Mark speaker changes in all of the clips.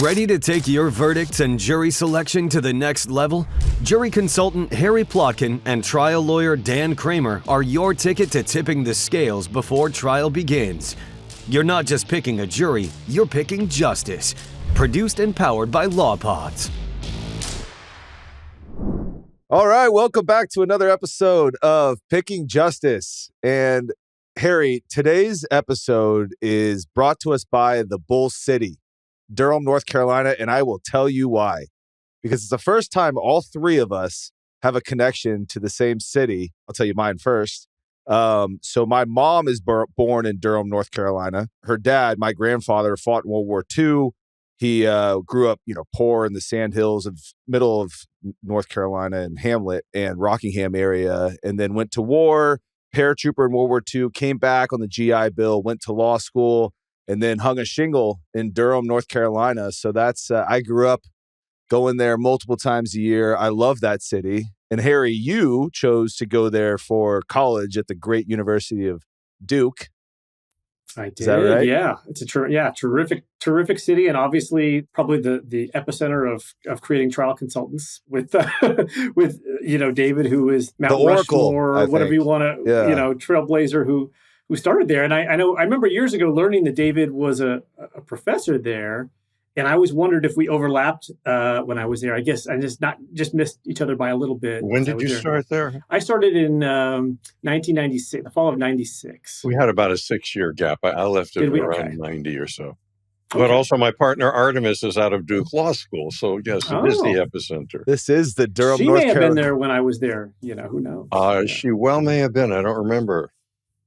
Speaker 1: Ready to take your verdicts and jury selection to the next level? Jury consultant Harry Plotkin and trial lawyer Dan Kramer are your ticket to tipping the scales before trial begins. You're not just picking a jury, you're picking justice. Produced and powered by LawPods.
Speaker 2: All right, welcome back to another episode of Picking Justice. And Harry, today's episode is brought to us by the Bull City, Durham, North Carolina, and I will tell you why. Because it's the first time all three of us have a connection to the same city. I'll tell you mine first. So my mom is born in Durham, North Carolina. Her dad, my grandfather, fought in World War II. He grew up, poor in the sandhills of middle of North Carolina and Hamlet and Rockingham area, and then went to war, paratrooper in World War II, came back on the GI Bill, went to law school, and then hung a shingle in Durham, North Carolina. So that's, I grew up going there multiple times a year. I love that city. And Harry, you chose to go there for college at the great University of Duke.
Speaker 3: I did.
Speaker 2: Is that right?
Speaker 3: Yeah. It's terrific city. And obviously probably the epicenter of creating trial consultants with, David, who is Mount
Speaker 2: The Oracle,
Speaker 3: Rushmore, or whatever you want to, trailblazer who started there. And I remember years ago learning that David was a professor there. And I always wondered if we overlapped when I was there. I guess I just missed each other by a little bit.
Speaker 4: When did you start there?
Speaker 3: I started in 1996, the fall of 96.
Speaker 4: We had about a 6-year gap. I left it around 90 or so. But also my partner Artemis is out of Duke Law School. So yes, it is the epicenter.
Speaker 2: This is the Durham,
Speaker 3: She
Speaker 2: North
Speaker 3: may have
Speaker 2: Carolina.
Speaker 3: been there when I was there. Who knows?
Speaker 4: She well may have been. I don't remember.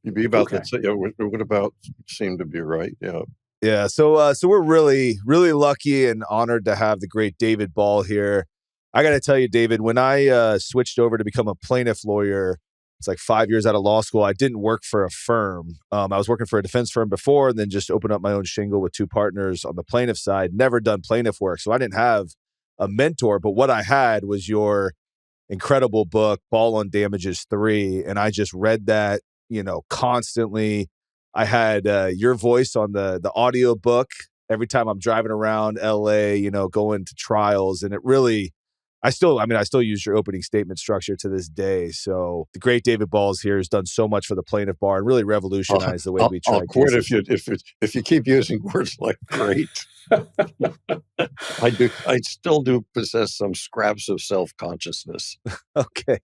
Speaker 4: You'd be about that. Yeah, it would about seem to be right. Yeah.
Speaker 2: Yeah, so we're really, really lucky and honored to have the great David Ball here. I got to tell you, David, when I switched over to become a plaintiff lawyer, it's like 5 years out of law school. I didn't work for a firm. I was working for a defense firm before, and then just opened up my own shingle with two partners on the plaintiff side. Never done plaintiff work, so I didn't have a mentor. But what I had was your incredible book, Ball on Damages 3, and I just read that, constantly. I had your voice on the audio book every time I'm driving around LA, going to trials. And it really, I still use your opening statement structure to this day. So the great David Ball is here, has done so much for the plaintiff bar and really revolutionized the way we try.
Speaker 4: I'll quit if you keep using words like great. I still do possess some scraps of self-consciousness.
Speaker 2: Okay,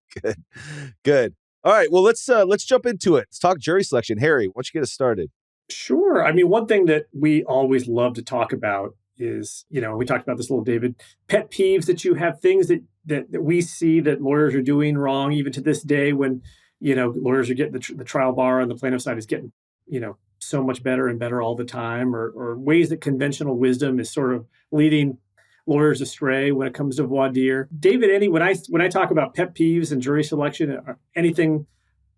Speaker 2: good. All right, well, let's jump into it. Let's talk jury selection. Harry, why don't you get us started?
Speaker 3: Sure. I mean, one thing that we always love to talk about is, we talked about this a little, David, pet peeves that you have, things that we see that lawyers are doing wrong, even to this day when, lawyers are getting the trial bar and the plaintiff side is getting, so much better and better all the time, or ways that conventional wisdom is sort of leading lawyers astray when it comes to voir dire. David, when I talk about pet peeves and jury selection, anything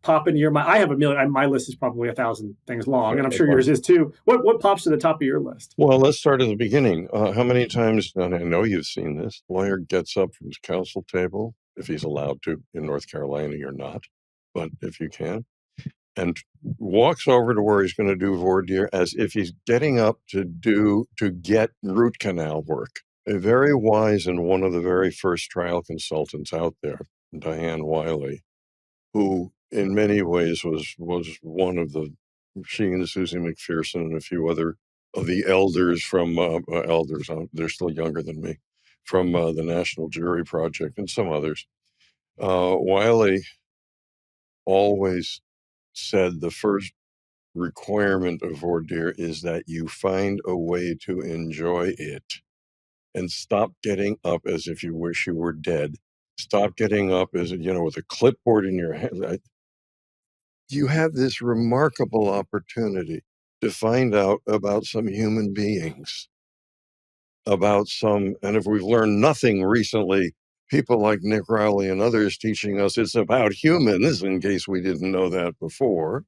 Speaker 3: pop into your mind? I have a million. My list is probably 1,000 things long, and I'm sure yours is too. What pops to the top of your list?
Speaker 4: Well, let's start at the beginning. How many times, and I know you've seen this, lawyer gets up from his counsel table, if he's allowed to. In North Carolina, you're not, but if you can, and walks over to where he's going to do voir dire as if he's getting up to get root canal work. A very wise and one of the very first trial consultants out there, Diane Wiley, who in many ways was one of she and Susie McPherson and a few other of the elders from they're still younger than me, from the National Jury Project and some others. Wiley always said the first requirement of voir dire is that you find a way to enjoy it. And stop getting up as if you wish you were dead. Stop getting up as, with a clipboard in your hand. You have this remarkable opportunity to find out about some human beings, and if we've learned nothing recently, people like Nick Rowley and others teaching us it's about humans, in case we didn't know that before.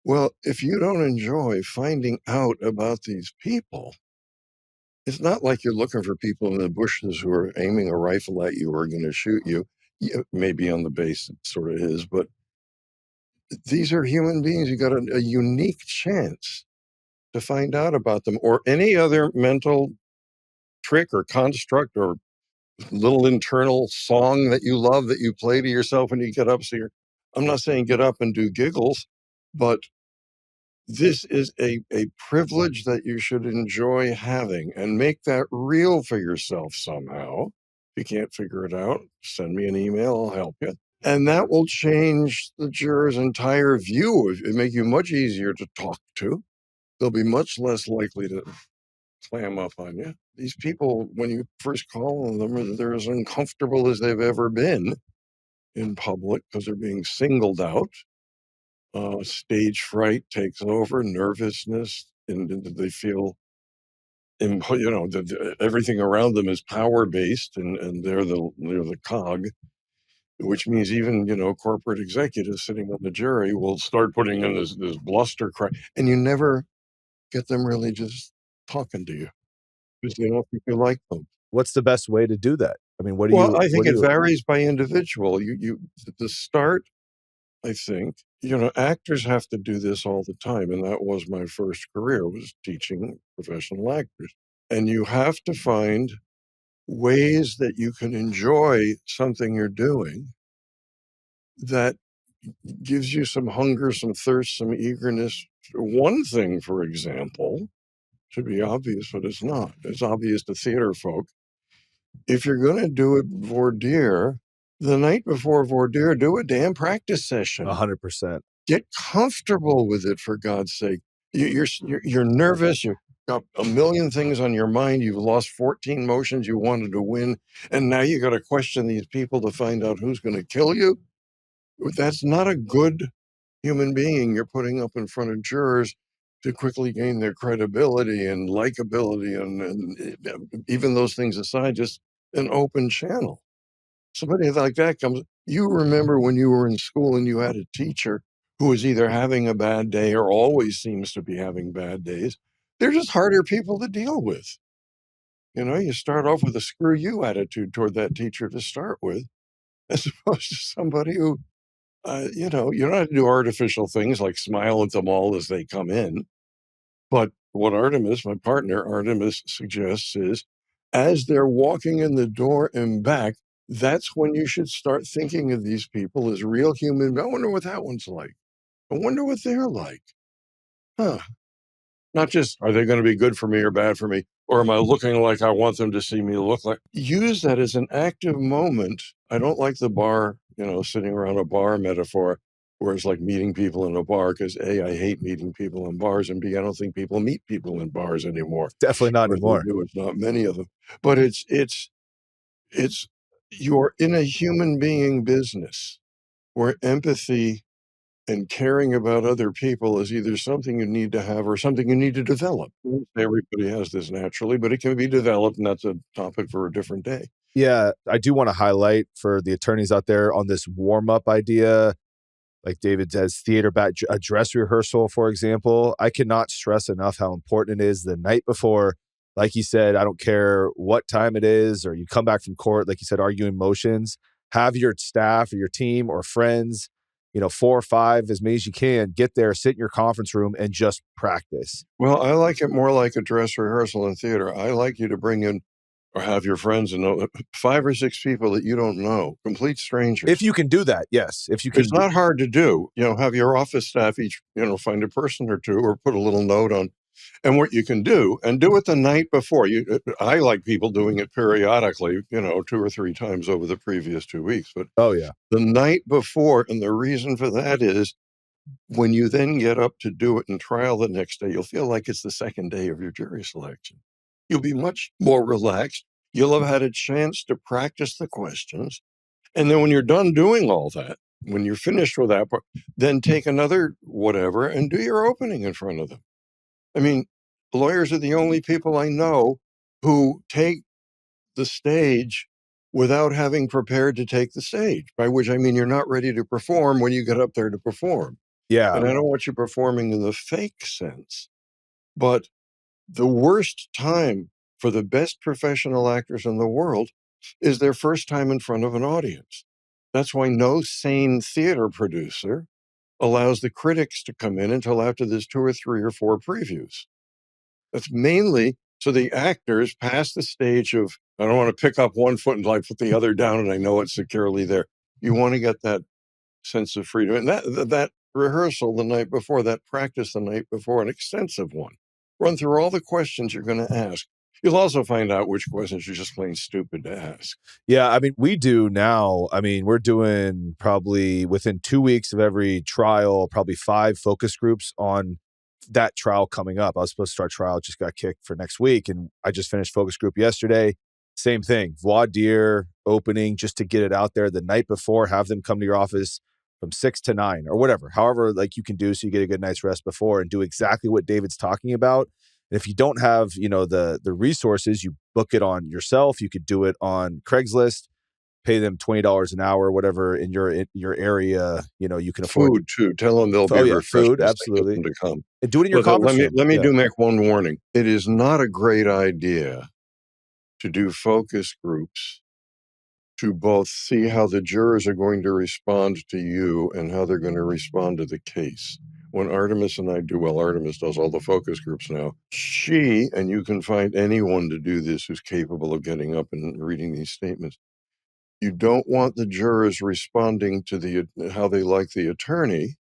Speaker 4: Well, if you don't enjoy finding out about these people, it's not like you're looking for people in the bushes who are aiming a rifle at you or are going to shoot you. Maybe on the base it sort of is, but these are human beings. You got a unique chance to find out about them, or any other mental trick or construct or little internal song that you love that you play to yourself when you get up. I'm not saying get up and do giggles, but this is a privilege that you should enjoy having and make that real for yourself somehow. If you can't figure it out, send me an email, I'll help you. And that will change the juror's entire view. It make you much easier to talk to. They'll be much less likely to clam up on you. These people, when you first call on them, they're as uncomfortable as they've ever been in public because they're being singled out. Stage fright takes over, nervousness, and they feel, everything around them is power based, and they're the cog, which means even corporate executives sitting on the jury will start putting in this bluster cry, and you never get them really just talking to you because they don't think you like them.
Speaker 2: What's the best way to do that? I mean, what do you?
Speaker 4: I think it varies by individual. The start, I think, actors have to do this all the time. And that was my first career, was teaching professional actors. And you have to find ways that you can enjoy something you're doing that gives you some hunger, some thirst, some eagerness. One thing, for example, should be obvious, but it's not. It's obvious to theater folk. If you're going to do it voir dire, the night before voir dire, do a damn practice session.
Speaker 2: 100%.
Speaker 4: Get comfortable with it, for God's sake. You're nervous. You've got a million things on your mind. You've lost 14 motions you wanted to win, and now you got to question these people to find out who's going to kill you. That's not a good human being you're putting up in front of jurors to quickly gain their credibility and likability, and even those things aside, just an open channel. Somebody like that comes. You remember when you were in school and you had a teacher who was either having a bad day or always seems to be having bad days. They're just harder people to deal with. You start off with a screw you attitude toward that teacher to start with, as opposed to somebody who, you don't have to do artificial things like smile at them all as they come in. But what Artemis, my partner, Artemis suggests is, as they're walking in the door and back, that's when you should start thinking of these people as real human. I wonder what that one's like. I wonder what they're like. Huh. Not just, are they going to be good for me or bad for me? Or am I looking like I want them to see me look like? Use that as an active moment. I don't like the bar, sitting around a bar metaphor, where it's like meeting people in a bar, because A, I hate meeting people in bars, and B, I don't think people meet people in bars anymore.
Speaker 2: Definitely not anymore.
Speaker 4: It's not many of them. But it's you're in a human being business where empathy and caring about other people is either something you need to have or something you need to develop. Everybody has this naturally, but it can be developed, and that's a topic for a different day.
Speaker 2: Yeah, I do want to highlight for the attorneys out there on this warm-up idea, like David says, theater back, a dress rehearsal, for example. I cannot stress enough how important it is the night before. Like you said, I don't care what time it is, or you come back from court, like you said, arguing motions, have your staff or your team or friends, 4 or 5, as many as you can, get there, sit in your conference room and just practice.
Speaker 4: Well, I like it more like a dress rehearsal in theater. I like you to bring in or have your friends and 5 or 6 people that you don't know, complete strangers.
Speaker 2: If you can do that, yes. If you can,
Speaker 4: it's not hard to do. Have your office staff each, find a person or two, or put a little note on. And what you can do, and do it the night before. I like people doing it periodically, 2 or 3 times over the previous 2 weeks. But
Speaker 2: the
Speaker 4: night before, and the reason for that is, when you then get up to do it in trial the next day, you'll feel like it's the second day of your jury selection. You'll be much more relaxed. You'll have had a chance to practice the questions. And then when you're done doing all that, when you're finished with that part, then take another whatever and do your opening in front of them. I mean, lawyers are the only people I know who take the stage without having prepared to take the stage, by which I mean you're not ready to perform when you get up there to perform.
Speaker 2: Yeah.
Speaker 4: And I don't want you performing in the fake sense, but the worst time for the best professional actors in the world is their first time in front of an audience. That's why no sane theater producer allows the critics to come in until after there's 2 or 3 or 4 previews. That's mainly So the actors pass the stage of, I don't want to pick up one foot and like put the other down and I know it's securely there. You want to get that sense of freedom. And that rehearsal the night before, that practice the night before, an extensive one. Run through all the questions you're going to ask. You'll also find out which questions you're just plain stupid to ask.
Speaker 2: Yeah, I mean, we do now. I mean, we're doing probably within 2 weeks of every trial, probably 5 focus groups on that trial coming up. I was supposed to start trial, just got kicked for next week. And I just finished focus group yesterday. Same thing, voir dire opening, just to get it out there the night before, have them come to your office from 6 to 9 or whatever, however, like you can do so you get a good night's rest before and do exactly what David's talking about. And if you don't have, the resources, you book it on yourself. You could do it on Craigslist, pay them $20 an hour, whatever in your area, you can afford.
Speaker 4: Food too. Tell them there'll be refreshments.
Speaker 2: Food, absolutely.
Speaker 4: To come.
Speaker 2: And do it in your conference room.
Speaker 4: Let me make one warning. It is not a great idea to do focus groups to both see how the jurors are going to respond to you and how they're going to respond to the case. When Artemis and I do, Artemis does all the focus groups now. And you can find anyone to do this who's capable of getting up and reading these statements. You don't want the jurors responding to how they like the attorney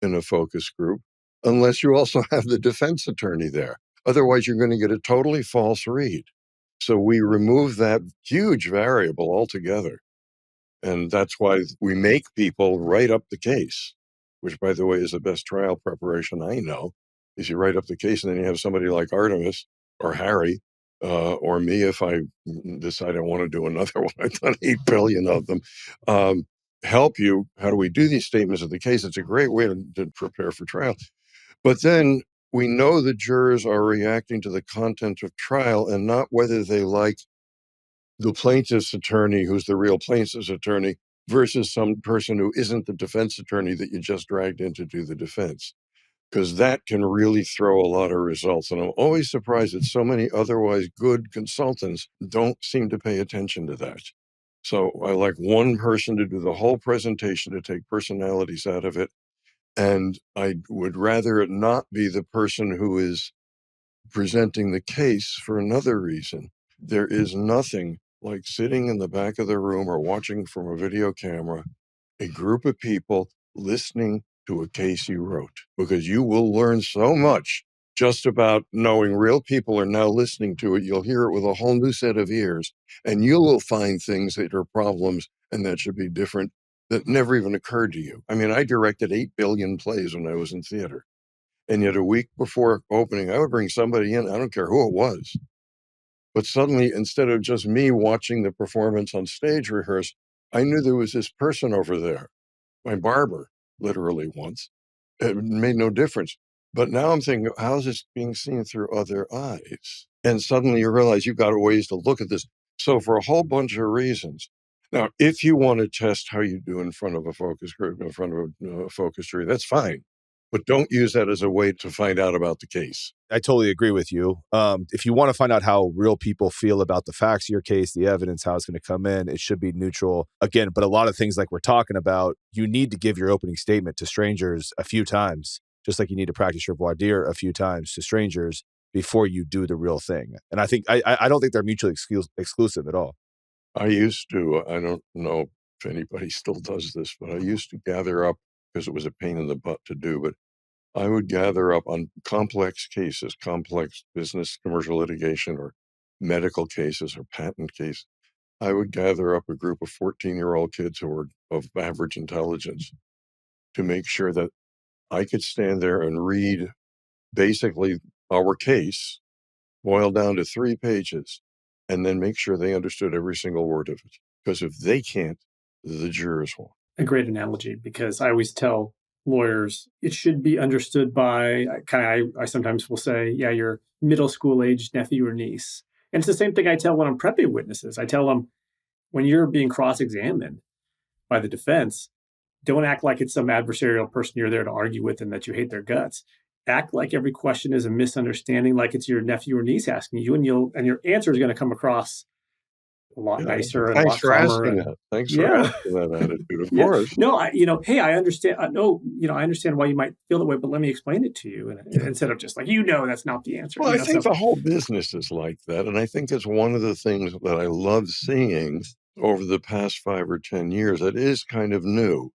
Speaker 4: in a focus group unless you also have the defense attorney there. Otherwise, you're going to get a totally false read. So we remove that huge variable altogether. And that's why we make people write up the case, which, by the way, is the best trial preparation I know, is you write up the case and then you have somebody like Artemis or Harry or me, if I decide I want to do another one. I've done 8 billion of them. Help you. How do we do these statements of the case? It's a great way to prepare for trial. But then we know the jurors are reacting to the content of trial and not whether they like the plaintiff's attorney, who's the real plaintiff's attorney, versus some person who isn't the defense attorney that you just dragged in to do the defense. Because that can really throw a lot of results. And I'm always surprised that so many otherwise good consultants don't seem to pay attention to that. So I like one person to do the whole presentation to take personalities out of it. And I would rather it not be the person who is presenting the case for another reason. There is nothing like sitting in the back of the room or watching from a video camera, a group of people listening to a case you wrote, because you will learn so much just about knowing real people are now listening to it. You'll hear it with a whole new set of ears, and you will find things that are problems and that should be different that never even occurred to you. I mean, I directed 8 billion plays when I was in theater. And yet a week before opening, I would bring somebody in, I don't care who it was. But suddenly, instead of just me watching the performance on stage rehearse, I knew there was this person over there, my barber, literally once. It made no difference. But now I'm thinking, how's this being seen through other eyes? And suddenly you realize you've got ways to look at this. So for a whole bunch of reasons. Now, if you want to test how you do in front of a focus group, in front of a focus jury, that's fine. But don't use that as a way to find out about the case.
Speaker 2: I totally agree with you. If you want to find out how real people feel about the facts of your case, the evidence, how it's going to come in, it should be neutral. Again, but a lot of things like we're talking about, you need to give your opening statement to strangers a few times, just like you need to practice your voir dire a few times to strangers before you do the real thing. And I think I don't think they're mutually exclusive at all.
Speaker 4: I used to, I don't know if anybody still does this, but I used to gather up, because it was a pain in the butt to do, but I would gather up on complex cases, complex business, commercial litigation, or medical cases, or patent cases. I would gather up a group of 14-year-old kids who were of average intelligence to make sure that I could stand there and read basically our case, boiled down to 3 pages, and then make sure they understood every single word of it. Because if they can't, the jurors won't.
Speaker 3: A great analogy, because I always tell lawyers it should be understood by I sometimes will say, yeah, your middle school age nephew or niece. And it's the same thing I tell when I'm prepping witnesses. I tell them, when you're being cross-examined by the defense, don't act like it's some adversarial person you're there to argue with and that you hate their guts. Act like every question is a misunderstanding, like it's your nephew or niece asking you, and your answer is going to come across a lot
Speaker 4: Yeah.
Speaker 3: nicer and a
Speaker 4: Thanks
Speaker 3: lot
Speaker 4: for
Speaker 3: calmer.
Speaker 4: asking
Speaker 3: And
Speaker 4: that. Thanks for
Speaker 3: yeah,
Speaker 4: asking that attitude. Of
Speaker 3: yeah.
Speaker 4: course.
Speaker 3: No, hey, I understand. No, I understand why you might feel that way, but let me explain it to you. And instead of just like, that's not the answer,
Speaker 4: Well, I think
Speaker 3: so.
Speaker 4: the whole business is like that. And I think it's one of the things that I love seeing over the past 5 or 10 years that is kind of new.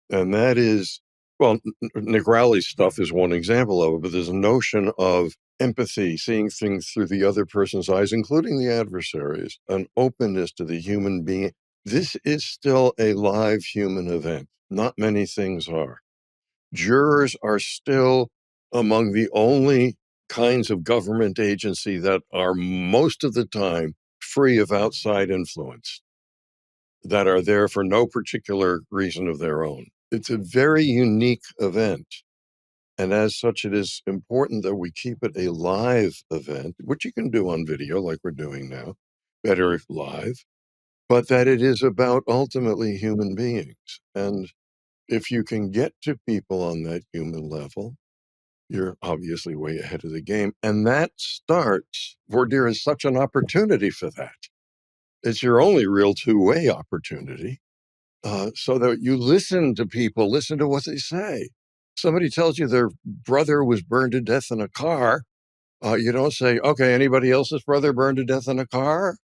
Speaker 4: And that is, well, Nick Rowley's stuff is one example of it, but there's a notion of empathy, seeing things through the other person's eyes, including the adversaries, an openness to the human being. This is still a live human event. Not many things are. Jurors are still among the only kinds of government agency that are most of the time free of outside influence, that are there for no particular reason of their own. It's a very unique event. And as such, it is important that we keep it a live event, which you can do on video like we're doing now, better if live, but that it is about ultimately human beings. And if you can get to people on that human level, you're obviously way ahead of the game. And that starts, voir dire is such an opportunity for that. It's your only real two-way opportunity. So that you listen to people, listen to what they say. Somebody tells you their brother was burned to death in a car. You don't say, okay, anybody else's brother burned to death in a car?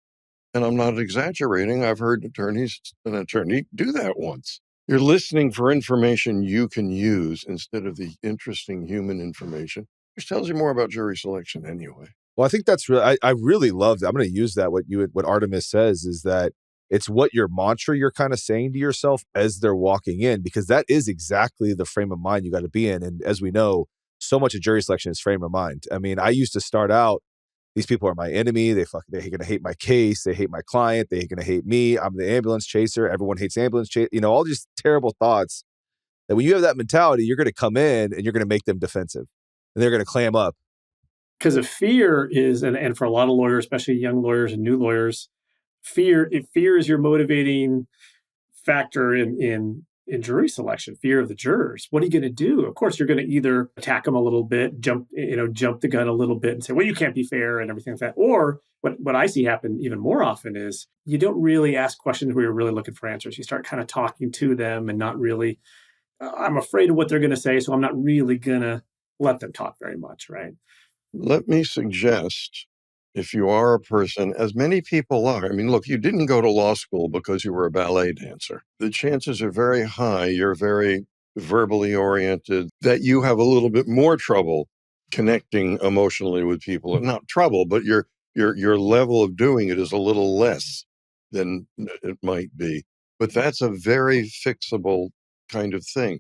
Speaker 4: And I'm not exaggerating. I've heard an attorney do that once. You're listening for information you can use instead of the interesting human information, which tells you more about jury selection anyway.
Speaker 2: Well, I think that's really, I really love that. I'm going to use that. What Artemis says is that it's what your mantra you're kind of saying to yourself as they're walking in, because that is exactly the frame of mind you got to be in. And as we know, so much of jury selection is frame of mind. I mean, I used to start out, these people are my enemy. They're going to hate my case. They hate my client. They're going to hate me. I'm the ambulance chaser. Everyone hates ambulance chase. All these terrible thoughts that when you have that mentality, you're going to come in and you're going to make them defensive and they're going to clam up.
Speaker 3: Because of fear is, and for a lot of lawyers, especially young lawyers and new lawyers, fear is your motivating factor in jury selection. Fear of the jurors. What are you going to do? Of course, you're going to either attack them a little bit, jump the gun a little bit, and say, "Well, you can't be fair," and everything like that. Or what I see happen even more often is you don't really ask questions where you're really looking for answers. You start kind of talking to them and not really. I'm afraid of what they're going to say, so I'm not really going to let them talk very much, right?
Speaker 4: Let me suggest, if you are a person, as many people are, I mean, look, you didn't go to law school because you were a ballet dancer. The chances are very high, you're very verbally oriented, that you have a little bit more trouble connecting emotionally with people. Not trouble, but your level of doing it is a little less than it might be. But that's a very fixable kind of thing.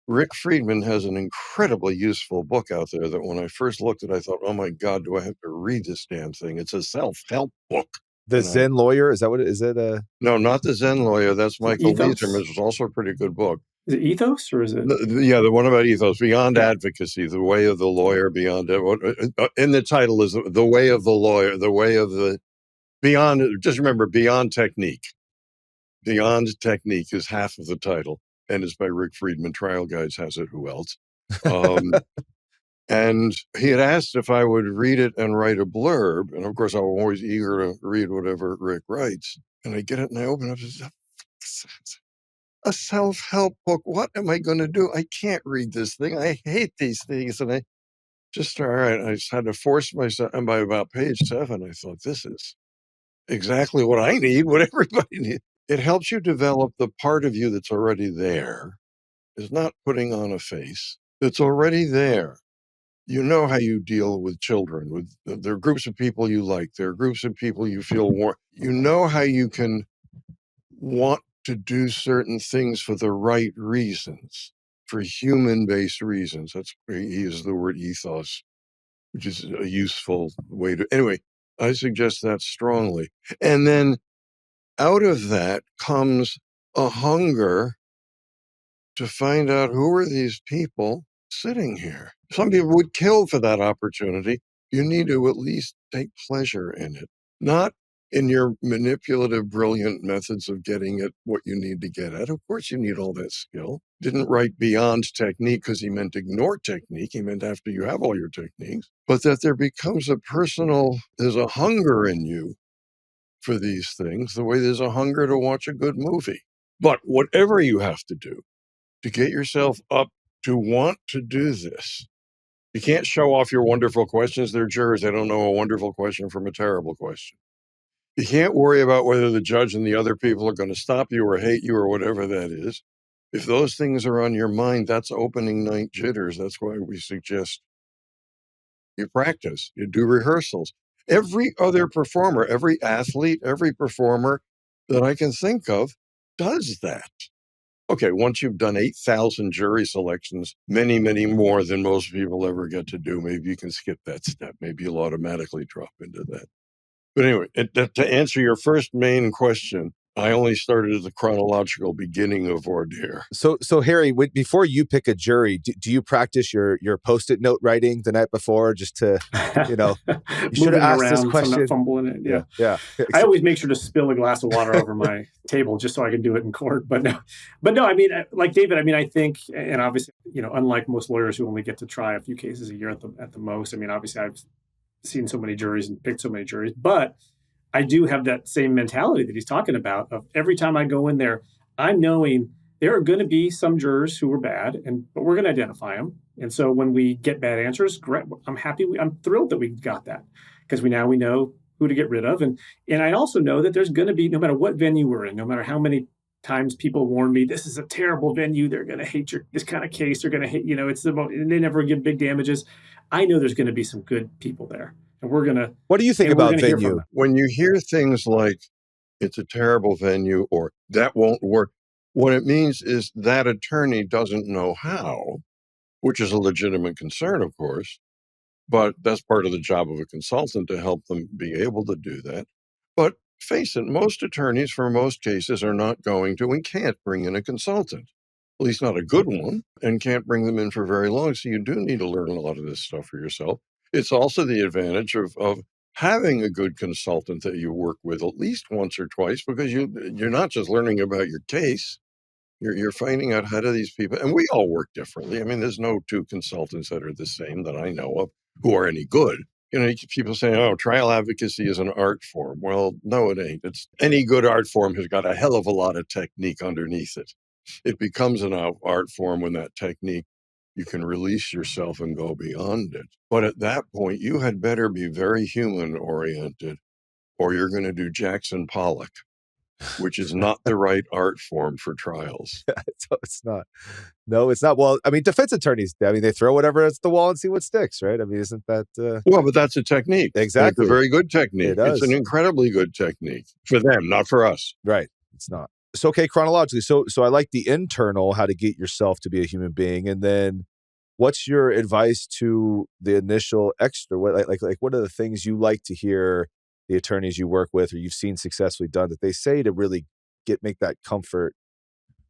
Speaker 4: Rick Friedman has an incredibly useful book out there that when I first looked at it, I thought, oh my God, do I have to read this damn thing? It's a self-help book.
Speaker 2: The Zen Lawyer, is that what it is?
Speaker 4: No, not the Zen Lawyer. That's Michael
Speaker 3: Ethos?
Speaker 4: Leatham. It's also a pretty good book.
Speaker 3: Is it Ethos or is it?
Speaker 4: The one about ethos, Beyond Advocacy, The Way of the Lawyer, Beyond. In the title is The Way of the Lawyer, The Way of the Beyond. Just remember, Beyond Technique. Beyond Technique is half of the title, and it's by Rick Friedman. Trial Guides has it. Who else? And he had asked if I would read it and write a blurb. And of course, I'm always eager to read whatever Rick writes. And I get it and I open it up and say, a self-help book. What am I going to do? I can't read this thing. I hate these things. And I just, all right, I just had to force myself. And by about page 7, I thought, this is exactly what I need, what everybody needs. It helps you develop the part of you that's already there. It's not putting on a face. It's already there. You know how you deal with children. There are groups of people you like. There are groups of people you feel warm. You know how you can want to do certain things for the right reasons, for human-based reasons. That's where he uses the word ethos, which is a useful way to. Anyway, I suggest that strongly. And then out of that comes a hunger to find out who are these people sitting here. Some people would kill for that opportunity. You need to at least take pleasure in it, not in your manipulative, brilliant methods of getting at what you need to get at. Of course, you need all that skill. Didn't write Beyond Technique because he meant ignore technique. He meant after you have all your techniques, but that there becomes there's a hunger in you for these things the way there's a hunger to watch a good movie. But whatever you have to do to get yourself up to want to do this, you can't show off your wonderful questions. They're jurors. They don't know a wonderful question from a terrible question. You can't worry about whether the judge and the other people are going to stop you or hate you or whatever that is. If those things are on your mind, that's opening night jitters. That's why we suggest you practice, you do rehearsals. Every other performer, every athlete, every performer that I can think of does that. Okay, once you've done 8,000 jury selections, many, many more than most people ever get to do, maybe you can skip that step. Maybe you'll automatically drop into that. But anyway, to answer your first main question, I only started at the chronological beginning of voir dire.
Speaker 2: So Harry, before you pick a jury, do you practice your Post-it note writing the night before just to, you should have asked this question.
Speaker 3: So I'm not fumbling it. Yeah.
Speaker 2: Yeah.
Speaker 3: I always make sure to spill a glass of water over my table just so I can do it in court. But no, I mean, like David, I mean, I think, and obviously, unlike most lawyers who only get to try a few cases a year at the most, I mean, obviously I've seen so many juries and picked so many juries, but I do have that same mentality that he's talking about of every time I go in there, I'm knowing there are going to be some jurors who are bad, but we're going to identify them. And so when we get bad answers, great, I'm thrilled that we got that because we know who to get rid of. And I also know that there's going to be, no matter what venue we're in, no matter how many times people warn me, this is a terrible venue, they're going to hate this kind of case, they're going to hate, and they never give big damages. I know there's going to be some good people there. And we're going to.
Speaker 2: What do you think about venue?
Speaker 4: When you hear things like it's a terrible venue or that won't work, what it means is that attorney doesn't know how, which is a legitimate concern, of course, but that's part of the job of a consultant to help them be able to do that. But face it, most attorneys for most cases are not going to and can't bring in a consultant, at least not a good one, and can't bring them in for very long. So you do need to learn a lot of this stuff for yourself. It's also the advantage of having a good consultant that you work with at least once or twice, because you're not just learning about your case, you're finding out how do these people, and we all work differently. I mean, there's no two consultants that are the same that I know of who are any good. People say, oh, trial advocacy is an art form. Well, no, it ain't. Any good art form has got a hell of a lot of technique underneath it. It becomes an art form when that technique, you can release yourself and go beyond it. But at that point, you had better be very human-oriented, or you're going to do Jackson Pollock, which is not the right art form for trials.
Speaker 2: It's not. No, it's not. Well, I mean, defense attorneys, they throw whatever at the wall and see what sticks, right? I mean, isn't that...
Speaker 4: Well, but that's a technique.
Speaker 2: Exactly.
Speaker 4: It's a very good technique.
Speaker 2: It's
Speaker 4: an incredibly good technique for them, not for us.
Speaker 2: Right. It's not. So, okay, chronologically. So I like the internal, how to get yourself to be a human being. And then what's your advice to the initial extra? What are the things you like to hear the attorneys you work with or you've seen successfully done that they say to really make that comfort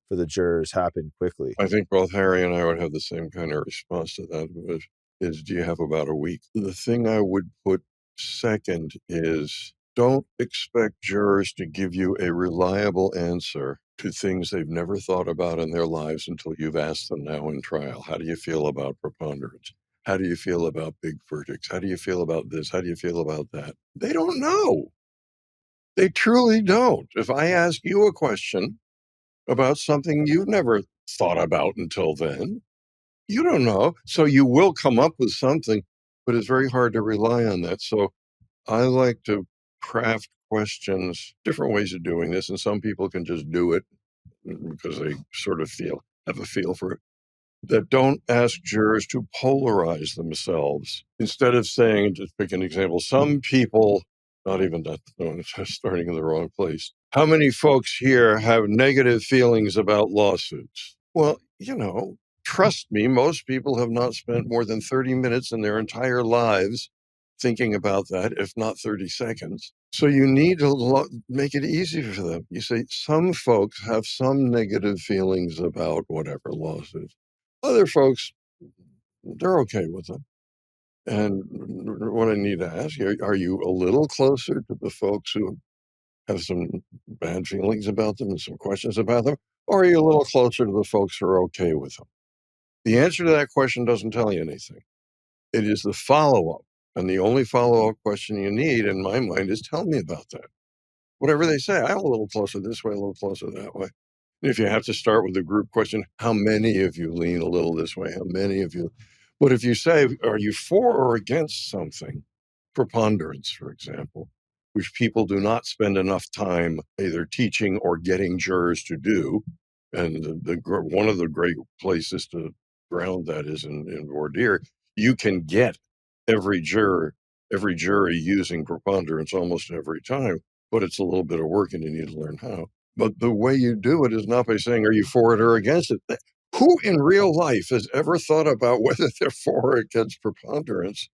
Speaker 2: for the jurors happen quickly?
Speaker 4: I think both Harry and I would have the same kind of response to that, which is, do you have about a week? The thing I would put second is, don't expect jurors to give you a reliable answer to things they've never thought about in their lives until you've asked them now in trial. How do you feel about preponderance? How do you feel about big verdicts? How do you feel about this? How do you feel about that? They don't know. They truly don't. If I ask you a question about something you've never thought about until then, you don't know. So you will come up with something, but it's very hard to rely on that. So I like to craft questions, different ways of doing this, and some people can just do it because they sort of have a feel for it, that don't ask jurors to polarize themselves. Instead of saying, just pick an example, some people, not even that, starting in the wrong place. How many folks here have negative feelings about lawsuits? Well, trust me, most people have not spent more than 30 minutes in their entire lives thinking about that, if not 30 seconds. So you need to make it easy for them. You say, some folks have some negative feelings about whatever lawsuits. Other folks, they're okay with them. And what I need to ask you, are you a little closer to the folks who have some bad feelings about them and some questions about them? Or are you a little closer to the folks who are okay with them? The answer to that question doesn't tell you anything. It is the follow-up. And the only follow-up question you need, in my mind, is tell me about that. whatever they say. I'm a little closer this way, a little closer that way. If you have to start with a group question, how many of you lean a little this way? How many of you? But if you say, are you for or against something? Preponderance, for example, which people do not spend enough time either teaching or getting jurors to do. And one of the great places to ground that is in voir dire. You can get every jury using preponderance almost every time, but it's a little bit of work and you need to learn how. But the way you do it is not by saying, are you for it or against it? Who in real life has ever thought about whether they're for or against preponderance?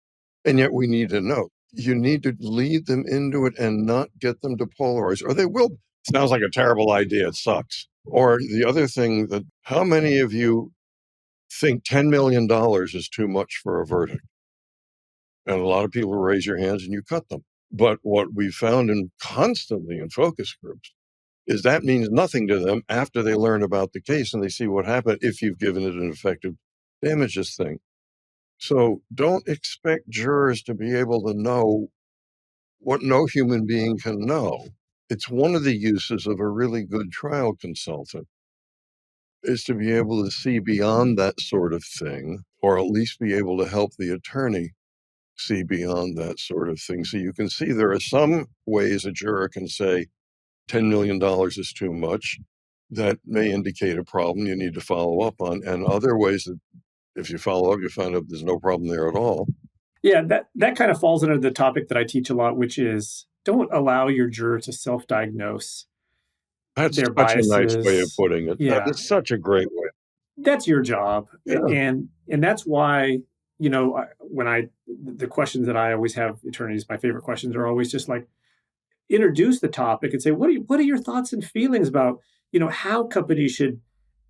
Speaker 4: And yet we need to know. You need to lead them into it and not get them to polarize, or they will. Sounds like a terrible idea. It sucks. Or the other thing that, how many of you think $10 million is too much for a verdict? And a lot of people raise your hands and you cut them. But what we found constantly in focus groups is that means nothing to them after they learn about the case and they see what happened if you've given it an effective damages thing. So don't expect jurors to be able to know what no human being can know. It's one of the uses of a really good trial consultant is to be able to see beyond that sort of thing, or at least be able to help the attorney see beyond that sort of thing. So you can see there are some ways a juror can say $10 million is too much. That may indicate a problem you need to follow up on, and other ways that if you follow up, you find out there's no problem there at all.
Speaker 3: Yeah, that kind of falls under the topic that I teach a lot, which is don't allow your juror to self-diagnose
Speaker 4: That's
Speaker 3: their
Speaker 4: such a nice way of
Speaker 3: biases.
Speaker 4: putting it. That
Speaker 3: Yeah,
Speaker 4: is such a great way.
Speaker 3: that's your job,
Speaker 4: Yeah.
Speaker 3: and that's why the questions that I always have attorneys, my favorite questions are always just like introduce the topic and say, what are your thoughts and feelings about how companies should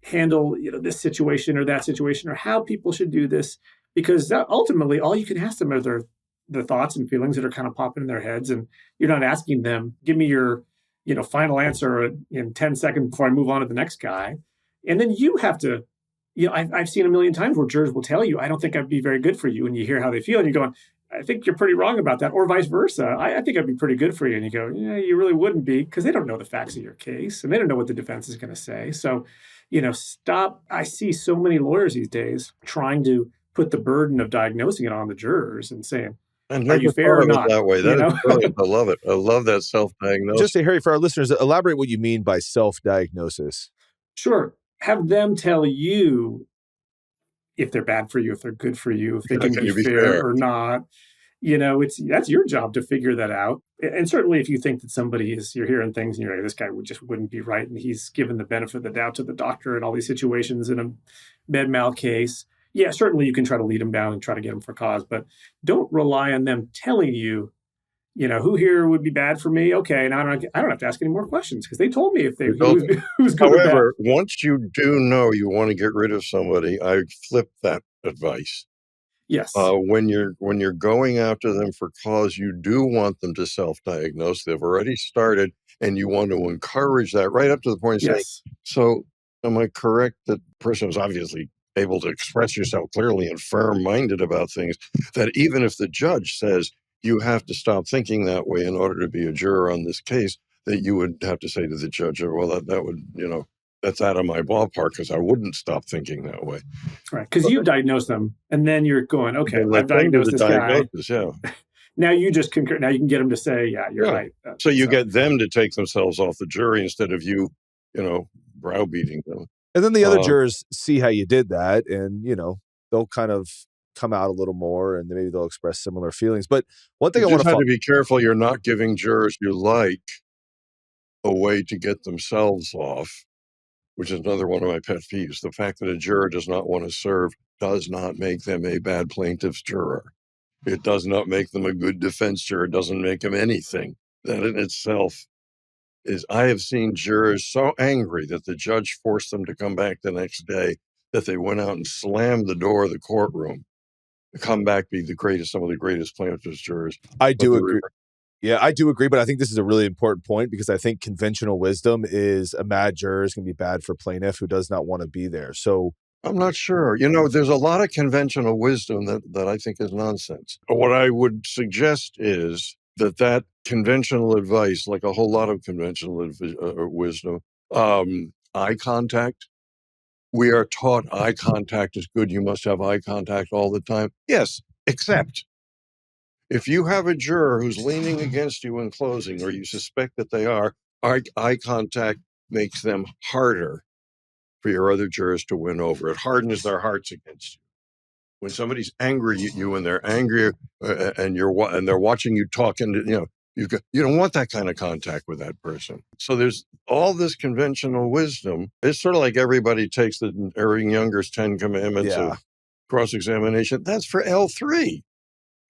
Speaker 3: handle this situation or that situation, or how people should do this, because ultimately all you can ask them are the thoughts and feelings that are kind of popping in their heads, and you're not asking them, give me your final answer in 10 seconds before I move on to the next guy. And then you have to, I've seen a million times where jurors will tell you, I don't think I'd be very good for you, and you hear how they feel and you're going, I think you're pretty wrong about that, or vice versa. I think I'd be pretty good for you. And you go, yeah, you really wouldn't be, because they don't know the facts of your case and they don't know what the defense is going to say. So, stop. I see so many lawyers these days trying to put the burden of diagnosing it on the jurors and saying,
Speaker 4: And
Speaker 3: are you fair or not?
Speaker 4: that way. That is brilliant. I love it. I love that self-diagnosis.
Speaker 2: Just to Harry, for our listeners, elaborate what you mean by self-diagnosis.
Speaker 3: Sure. Have them tell you if they're bad for you, if they're good for you, if they can be fair or not. That's your job to figure that out. And certainly if you think that you're hearing things and you're like, this guy wouldn't be right, and he's given the benefit of the doubt to the doctor in all these situations in a med mal case, yeah, certainly you can try to lead them down and try to get them for cause, but don't rely on them telling you, who here would be bad for me? Okay, now I don't have to ask any more questions because they told me who's good or bad.
Speaker 4: However, once you do know you want to get rid of somebody, I flip that advice.
Speaker 3: Yes.
Speaker 4: When you're going after them for cause, you do want them to self-diagnose. They've already started, and you want to encourage that right up to the point of saying, so am I correct that the person is obviously able to express yourself clearly and firm-minded about things, that even if the judge says you have to stop thinking that way in order to be a juror on this case, that you would have to say to the judge, well, that would, that's out of my ballpark because I wouldn't stop thinking that way.
Speaker 3: Right, because you diagnose them, and then you're going, okay, I've diagnosed this guy.
Speaker 4: Yeah.
Speaker 3: Now you just concur. Now you can get them to say, yeah, you're right.
Speaker 4: So you get them to take themselves off the jury instead of you, browbeating them.
Speaker 2: And then the other jurors see how you did that, and they'll kind of come out a little more, and maybe they'll express similar feelings. But one thing I want
Speaker 4: to be careful, you're not giving jurors you like a way to get themselves off, which is another one of my pet peeves. The fact that a juror does not want to serve does not make them a bad plaintiff's juror. It does not make them a good defense juror. It doesn't make them anything. That in itself is, I have seen jurors so angry that the judge forced them to come back the next day that they went out and slammed the door of the courtroom. Come back, be some of the greatest plaintiff's jurors.
Speaker 2: I do agree. Yeah, I do agree, but I think this is a really important point because I think conventional wisdom is a mad juror is going to be bad for plaintiff who does not want to be there. So
Speaker 4: I'm not sure. There's a lot of conventional wisdom that I think is nonsense. What I would suggest is that conventional advice, like a whole lot of conventional wisdom. Eye contact. We are taught eye contact is good. You must have eye contact all the time. Yes, except if you have a juror who's leaning against you in closing, or you suspect that they are, eye contact makes them harder for your other jurors to win over. It hardens their hearts against you. When somebody's angry at you and they're angry and they're watching you talk, and you don't want that kind of contact with that person. So there's all this conventional wisdom. It's sort of like everybody takes the Irving Younger's 10 Commandments of cross-examination. That's for L3.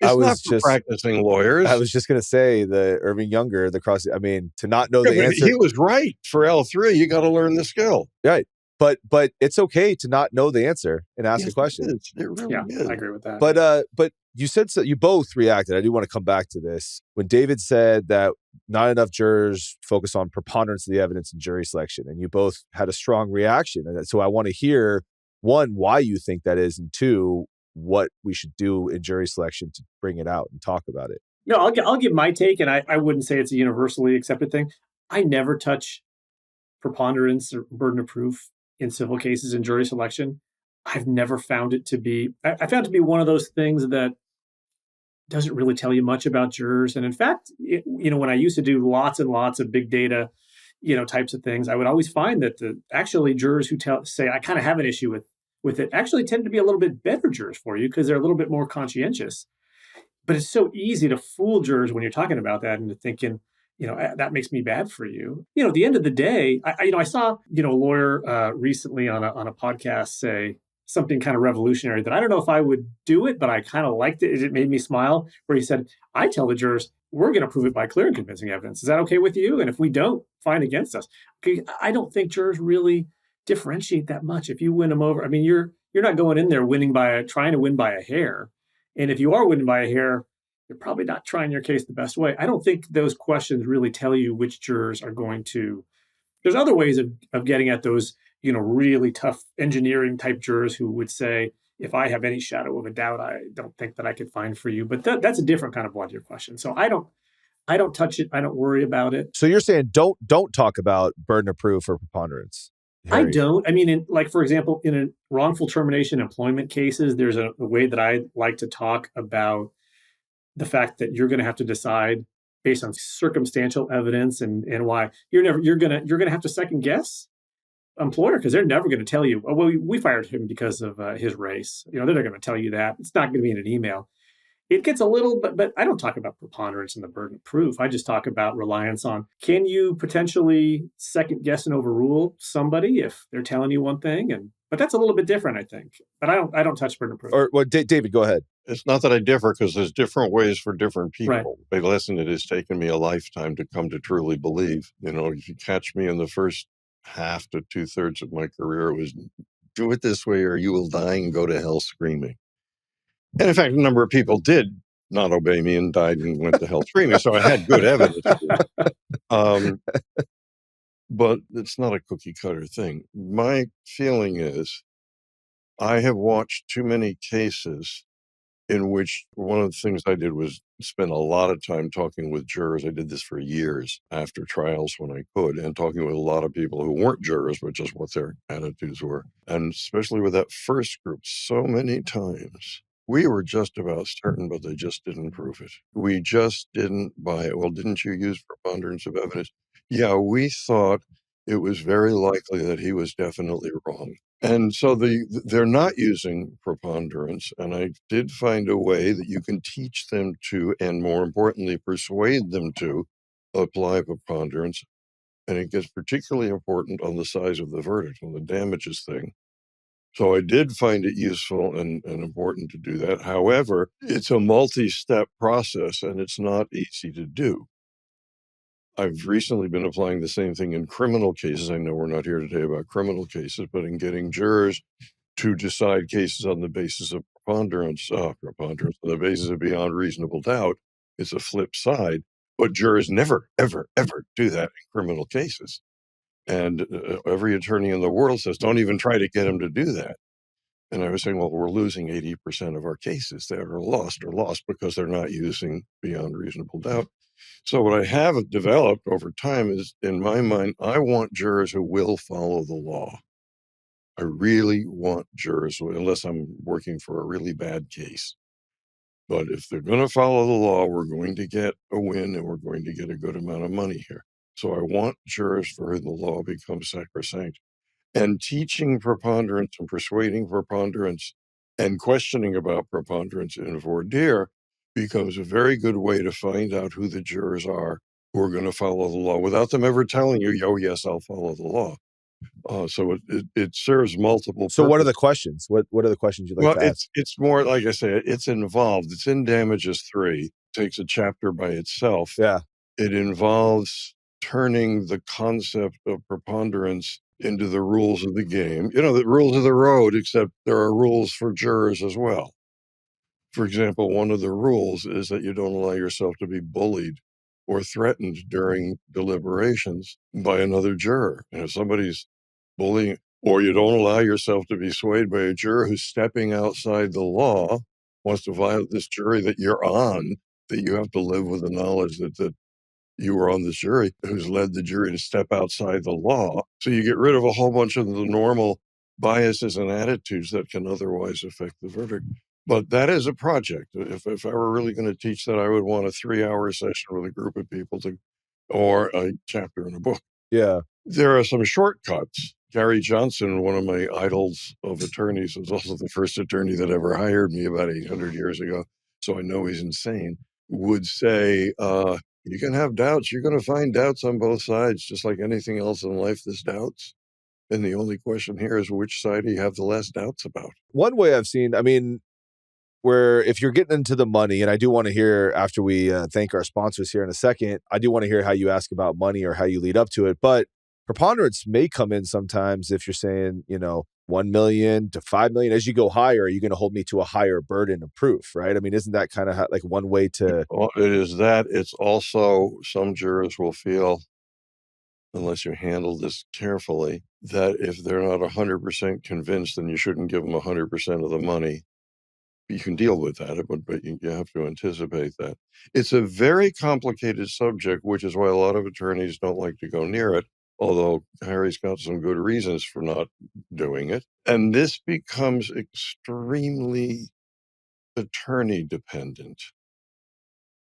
Speaker 4: It's not for practicing lawyers.
Speaker 2: I was just going to say the Irving Younger, to not know the answer.
Speaker 4: He was right. For L3, you got to learn the skill.
Speaker 2: Right. But it's okay to not know the answer and ask a question.
Speaker 4: It really is.
Speaker 3: I agree with that.
Speaker 2: But you said so. You both reacted. I do want to come back to this. When David said that not enough jurors focus on preponderance of the evidence in jury selection, and you both had a strong reaction. And so I want to hear, one, why you think that is, and two, what we should do in jury selection to bring it out and talk about it.
Speaker 3: No, I'll give my take, and I wouldn't say it's a universally accepted thing. I never touch preponderance or burden of proof in civil cases in jury selection. I've never found it to be, I found it to be one of those things that doesn't really tell you much about jurors. And in fact, when I used to do lots and lots of big data, types of things, I would always find that actually jurors who say, I kind of have an issue with it, actually tend to be a little bit better jurors for you because they're a little bit more conscientious. But it's so easy to fool jurors when you're talking about that into thinking, that makes me bad for you. At the end of the day, I saw, a lawyer recently on a podcast say something kind of revolutionary that I don't know if I would do it, but I kind of liked it. It made me smile, where he said, I tell the jurors, we're going to prove it by clear and convincing evidence. Is that okay with you? And if we don't, find against us. Okay, I don't think jurors really differentiate that much. If you win them over, you're not going in there trying to win by a hair. And if you are winning by a hair, you're probably not trying your case the best way. I don't think those questions really tell you which jurors are going to. There's other ways of getting at those, really tough engineering type jurors who would say, if I have any shadow of a doubt, I don't think that I could find for you. But that's a different kind of voir dire question. So I don't touch it. I don't worry about it.
Speaker 2: So you're saying don't talk about burden of proof or preponderance.
Speaker 3: Harry. I don't. For example, in a wrongful termination employment cases, there's a way that I like to talk about the fact that you're going to have to decide based on circumstantial evidence and why you're going to have to second guess employer, because they're never going to tell you, oh, well, we fired him because of his race. They're not going to tell you that. It's not going to be in an email. It gets a little, but I don't talk about preponderance and the burden of proof. I just talk about reliance on, can you potentially second guess and overrule somebody if they're telling you one thing? But that's a little bit different, I think. But I don't touch burden of proof.
Speaker 2: David, go ahead.
Speaker 4: It's not that I differ, because there's different ways for different people. Right. A lesson it has taken me a lifetime to come to truly believe. If you catch me in the first half to 2/3 of my career, it was do it this way or you will die and go to hell screaming. And in fact, a number of people did not obey me and died and went to hell screaming. So I had good evidence. But it's not a cookie cutter thing. My feeling is I have watched too many cases in which one of the things I did was spend a lot of time talking with jurors. I did this for years after trials when I could, and talking with a lot of people who weren't jurors, but just what their attitudes were. And especially with that first group, so many times we were just about certain, but they just didn't prove it. We just didn't buy it. Well, didn't you use preponderance of evidence? Yeah, we thought it was very likely that he was definitely wrong. And so they're not using preponderance. And I did find a way that you can teach them to, and more importantly, persuade them to apply preponderance. And it gets particularly important on the size of the verdict, on the damages thing. So I did find it useful and important to do that. However, it's a multi-step process and it's not easy to do. I've recently been applying the same thing in criminal cases. I know we're not here today about criminal cases, but in getting jurors to decide cases on the basis of preponderance, on the basis of beyond reasonable doubt, it's a flip side. But jurors never, ever, ever do that in criminal cases. And every attorney in the world says, don't even try to get them to do that. And I was saying, well, we're losing 80% of our cases that are lost because they're not using beyond reasonable doubt. So what I have developed over time is, in my mind, I want jurors who will follow the law. I really want jurors, unless I'm working for a really bad case. But if they're going to follow the law, we're going to get a win and we're going to get a good amount of money here. So I want jurors for whom the law becomes sacrosanct. And teaching preponderance and persuading preponderance and questioning about preponderance in voir dire becomes a very good way to find out who the jurors are who are going to follow the law without them ever telling you, oh, yes, I'll follow the law. So it serves multiple
Speaker 2: So what are
Speaker 4: purposes.
Speaker 2: the questions? What are the questions you'd like to ask?
Speaker 4: It's more, like I say, it's involved. It's in Damages 3. It takes a chapter by itself.
Speaker 2: Yeah.
Speaker 4: It involves turning the concept of preponderance into the rules of the game. The rules of the road, except there are rules for jurors as well. For example, one of the rules is that you don't allow yourself to be bullied or threatened during deliberations by another juror. And if somebody's bullying, or you don't allow yourself to be swayed by a juror who's stepping outside the law, wants to violate this jury that you're on, that you have to live with the knowledge that you were on this jury, who's led the jury to step outside the law. So you get rid of a whole bunch of the normal biases and attitudes that can otherwise affect the verdict. But that is a project. If I were really going to teach that, I would want a 3-hour session with a group of people or a chapter in a book.
Speaker 2: Yeah.
Speaker 4: There are some shortcuts. Gary Johnson, one of my idols of attorneys, was also the first attorney that ever hired me about 800 years ago. So I know he's insane. Would say, you can have doubts. You're going to find doubts on both sides, just like anything else in life, there's doubts. And the only question here is, which side do you have the less doubts about?
Speaker 2: One way I've seen, where if you're getting into the money, and I do want to hear after we thank our sponsors here in a second, I do want to hear how you ask about money or how you lead up to it. But preponderance may come in sometimes if you're saying, 1 million to 5 million. As you go higher, are you going to hold me to a higher burden of proof, right? Isn't that kind of like one way to...
Speaker 4: Well, it is that. It's also, some jurors will feel, unless you handle this carefully, that if they're not 100% convinced, then you shouldn't give them 100% of the money. You can deal with that, but you have to anticipate that. It's a very complicated subject, which is why a lot of attorneys don't like to go near it, although Harry's got some good reasons for not doing it. And this becomes extremely attorney dependent.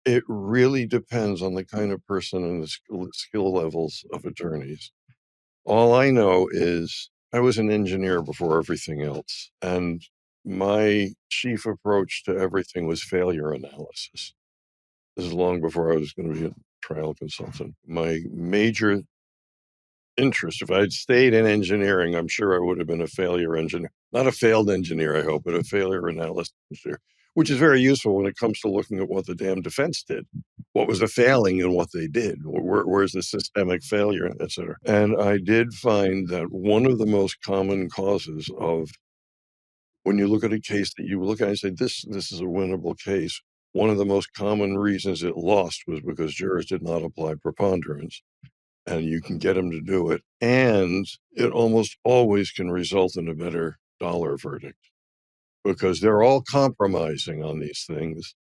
Speaker 4: It really depends on the kind of person and the skill levels of attorneys. All I know is I was an engineer before everything else, and my chief approach to everything was failure analysis. This is long before I was going to be a trial consultant. My major interest, if I'd stayed in engineering, I'm sure I would have been a failure engineer. Not a failed engineer, I hope, but a failure analysis engineer, which is very useful when it comes to looking at what the damn defense did. What was the failing in what they did? Where's the systemic failure, et cetera? And I did find that one of the most common causes of, when you look at a case that you look at and say, this is a winnable case, one of the most common reasons it lost was because jurors did not apply preponderance. And you can get them to do it. And it almost always can result in a better dollar verdict because they're all compromising on these things.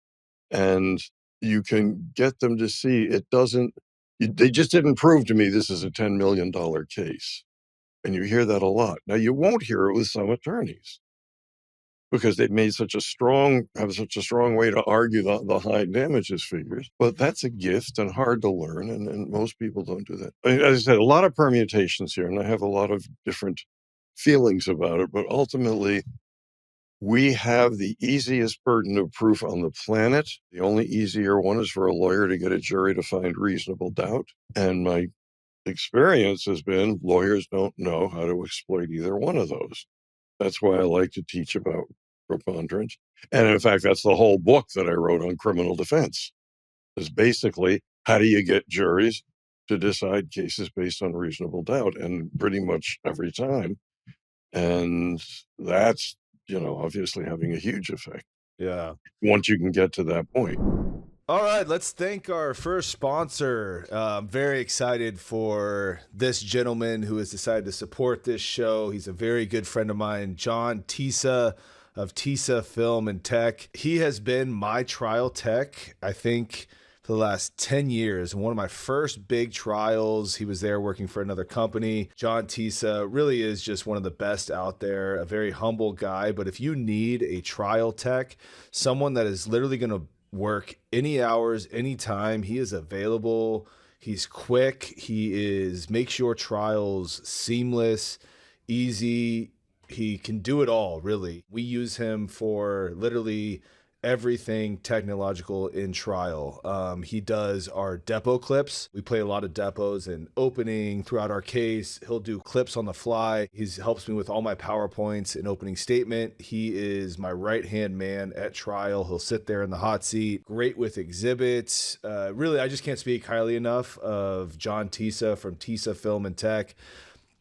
Speaker 4: And you can get them to see they just didn't prove to me this is a $10 million case. And you hear that a lot. Now, you won't hear it with some attorneys because they've made have such a strong way to argue the high damages figures. But that's a gift and hard to learn, and most people don't do that. As I said, a lot of permutations here, and I have a lot of different feelings about it, but ultimately, we have the easiest burden of proof on the planet. The only easier one is for a lawyer to get a jury to find reasonable doubt. And my experience has been lawyers don't know how to exploit either one of those. That's why I like to teach about preponderance. And in fact, that's the whole book that I wrote on criminal defense, is basically, how do you get juries to decide cases based on reasonable doubt? And pretty much every time. And that's, obviously having a huge effect.
Speaker 2: Yeah.
Speaker 4: Once you can get to that point.
Speaker 2: All right, let's thank our first sponsor. I'm very excited for this gentleman who has decided to support this show. He's a very good friend of mine, John Tisa of Tisa Film and Tech. He has been my trial tech, I think, for the last 10 years. One of my first big trials, he was there working for another company. John Tisa really is just one of the best out there, a very humble guy. But if you need a trial tech, someone that is literally going to work any hours, anytime, he is available. He's quick. Makes your trials seamless, easy. He can do it all, really. We use him for literally everything technological in trial. He does our depo clips. We play a lot of depos and opening throughout our case. He'll do clips on the fly. He helps me with all my PowerPoints and opening statement. He is my right-hand man at trial. He'll sit there in the hot seat. Great with exhibits. Really, I just can't speak highly enough of John Tisa from Tisa Film and Tech.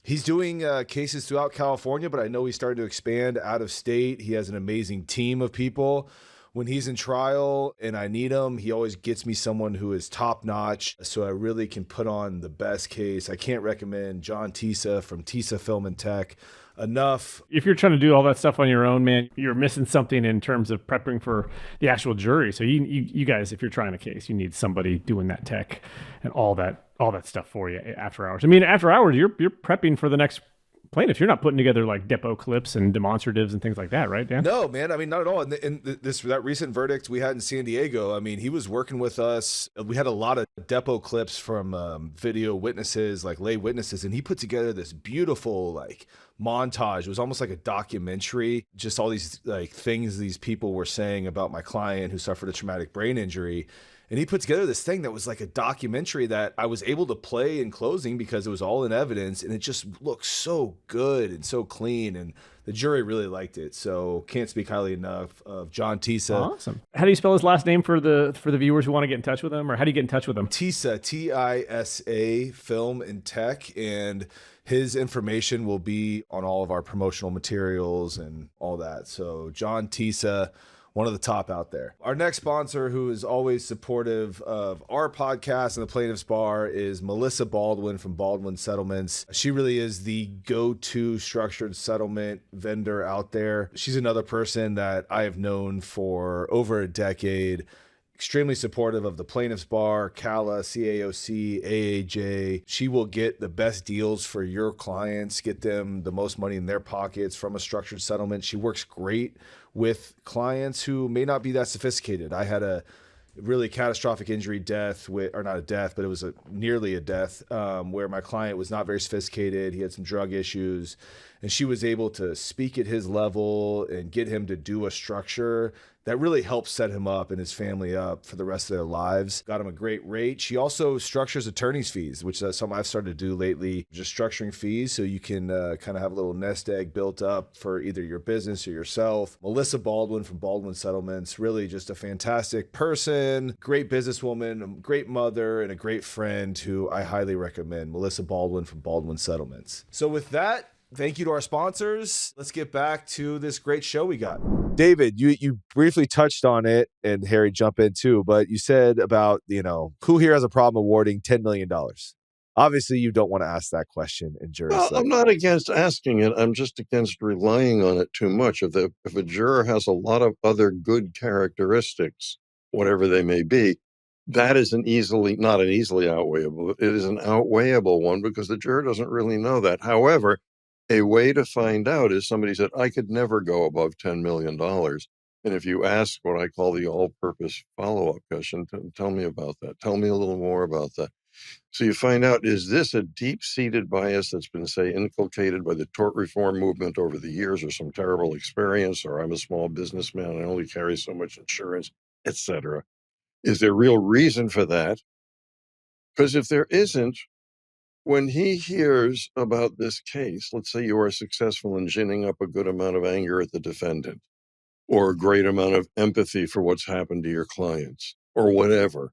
Speaker 2: He's doing cases throughout California, but I know he's starting to expand out of state. He has an amazing team of people. When he's in trial and I need him, he always gets me someone who is top notch, so I really can put on the best case. I can't recommend John Tisa from Tisa Film and Tech enough.
Speaker 5: If you're trying to do all that stuff on your own, man, you're missing something in terms of prepping for the actual jury. So you guys, if you're trying a case, you need somebody doing that tech and all that stuff for you after hours. I mean, after hours, you're prepping for the next plaintiff. You're not putting together like depo clips and demonstratives and things like that, right, Dan?
Speaker 2: No, man. I mean, not at all. And that recent verdict we had in San Diego, I mean, he was working with us. We had a lot of depo clips from video witnesses, like lay witnesses, and he put together this beautiful like montage. It was almost like a documentary, just all these like things these people were saying about my client who suffered a traumatic brain injury. And he put together this thing that was like a documentary that I was able to play in closing because it was all in evidence, and it just looked so good and so clean, and the jury really liked it. So can't speak highly enough of John Tisa.
Speaker 5: Awesome. How do you spell his last name for the viewers who want to get in touch with him, or how do you get in touch with him?
Speaker 2: Tisa, Tisa Film and Tech, and his information will be on all of our promotional materials and all that. So John Tisa, one of the top out there. Our next sponsor, who is always supportive of our podcast and the Plaintiff's Bar, is Melissa Baldwin from Baldwin Settlements. She really is the go-to structured settlement vendor out there. She's another person that I have known for over a decade. Extremely supportive of the Plaintiff's Bar, CALA, CAOC, AAJ. She will get the best deals for your clients, get them the most money in their pockets from a structured settlement. She works great with clients who may not be that sophisticated. I had a really catastrophic injury death, or not a death, but it was nearly a death, where my client was not very sophisticated. He had some drug issues, and she was able to speak at his level and get him to do a structure that really helped set him up and his family up for the rest of their lives. Got him a great rate. She also structures attorney's fees, which is something I've started to do lately, just structuring fees so you can kind of have a little nest egg built up for either your business or yourself. Melissa Baldwin from Baldwin Settlements, really just a fantastic person, great businesswoman, a great mother, and a great friend who I highly recommend. Melissa Baldwin from Baldwin Settlements. So with that, thank you to our sponsors. Let's get back to this great show we got. David, you briefly touched on it, and Harry, jump in too, but you said about, who here has a problem awarding $10 million? Obviously, you don't want to ask that question in jury
Speaker 4: Well,
Speaker 2: selection.
Speaker 4: I'm not against asking it. I'm just against relying on it too much. If a juror has a lot of other good characteristics, whatever they may be, that is not an easily outweighable. It is an outweighable one because the juror doesn't really know that. However, a way to find out is somebody said, I could never go above $10 million. And if you ask what I call the all-purpose follow-up question, tell me about that. Tell me a little more about that. So you find out, is this a deep-seated bias that's been, say, inculcated by the tort reform movement over the years, or some terrible experience, or I'm a small businessman, I only carry so much insurance, etc. Is there real reason for that? Because if there isn't, when he hears about this case, let's say you are successful in ginning up a good amount of anger at the defendant, or a great amount of empathy for what's happened to your clients, or whatever,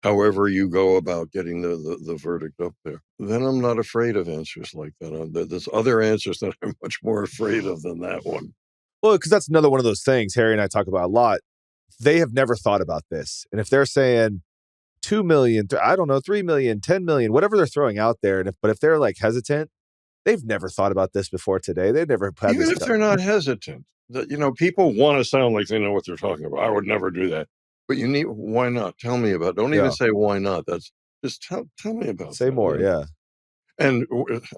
Speaker 4: however you go about getting the verdict up there, then I'm not afraid of answers like that. There's other answers that I'm much more afraid of than that one.
Speaker 2: Well, because that's another one of those things Harry and I talk about a lot. they have never thought about this. And if they're saying 2 million, I don't know, 3 million, 10 million, whatever they're throwing out there. And if they're like hesitant, they've never thought about this before today. They've never had
Speaker 4: Even
Speaker 2: this.
Speaker 4: if they're not hesitant, people want to sound like they know what they're talking about. I would never do that. But why not? Tell me about it. Don't even say why not. That's just tell me about
Speaker 2: Say
Speaker 4: that.
Speaker 2: more. Yeah.
Speaker 4: And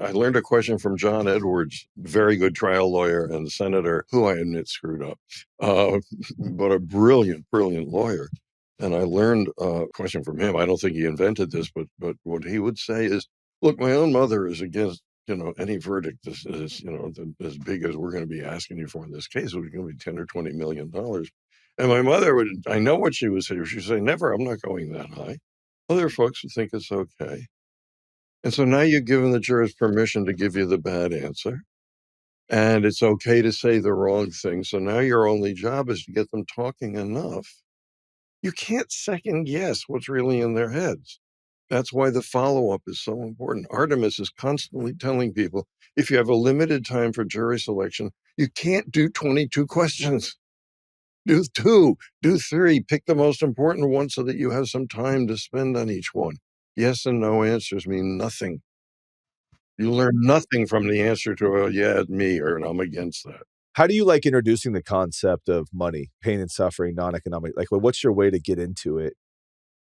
Speaker 4: I learned a question from John Edwards, very good trial lawyer and senator, who I admit screwed up, but a brilliant, brilliant lawyer. And I learned a question from him. I don't think he invented this, but what he would say is, look, my own mother is against, any verdict as as big as we're going to be asking you for in this case. It was going to be $10 or $20 million. And my mother I know what she would say. She'd say, never, I'm not going that high. Other folks would think it's okay. And so now you've given the jurors permission to give you the bad answer. And it's okay to say the wrong thing. So now your only job is to get them talking enough. You can't second guess what's really in their heads. That's why the follow-up is so important. Artemis is constantly telling people, if you have a limited time for jury selection, you can't do 22 questions. Do 2, do 3, pick the most important one so that you have some time to spend on each one. Yes and no answers mean nothing. You learn nothing from the answer to yeah, me, or I'm against that.
Speaker 2: How do you like introducing the concept of money, pain and suffering, non-economic? Like, what's your way to get into it?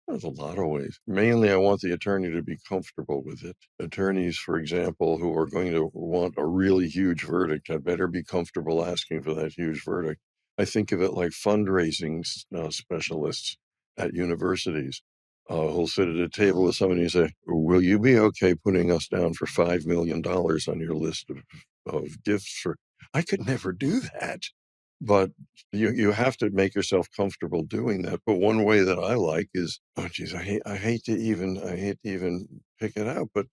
Speaker 4: There's a lot of ways. Mainly, I want the attorney to be comfortable with it. Attorneys, for example, who are going to want a really huge verdict, had better be comfortable asking for that huge verdict. I think of it like fundraising specialists at universities who'll sit at a table with somebody and say, will you be okay putting us down for $5 million on your list of gifts for... I could never do that. But you have to make yourself comfortable doing that. But one way that I like is, I hate to even pick it out, but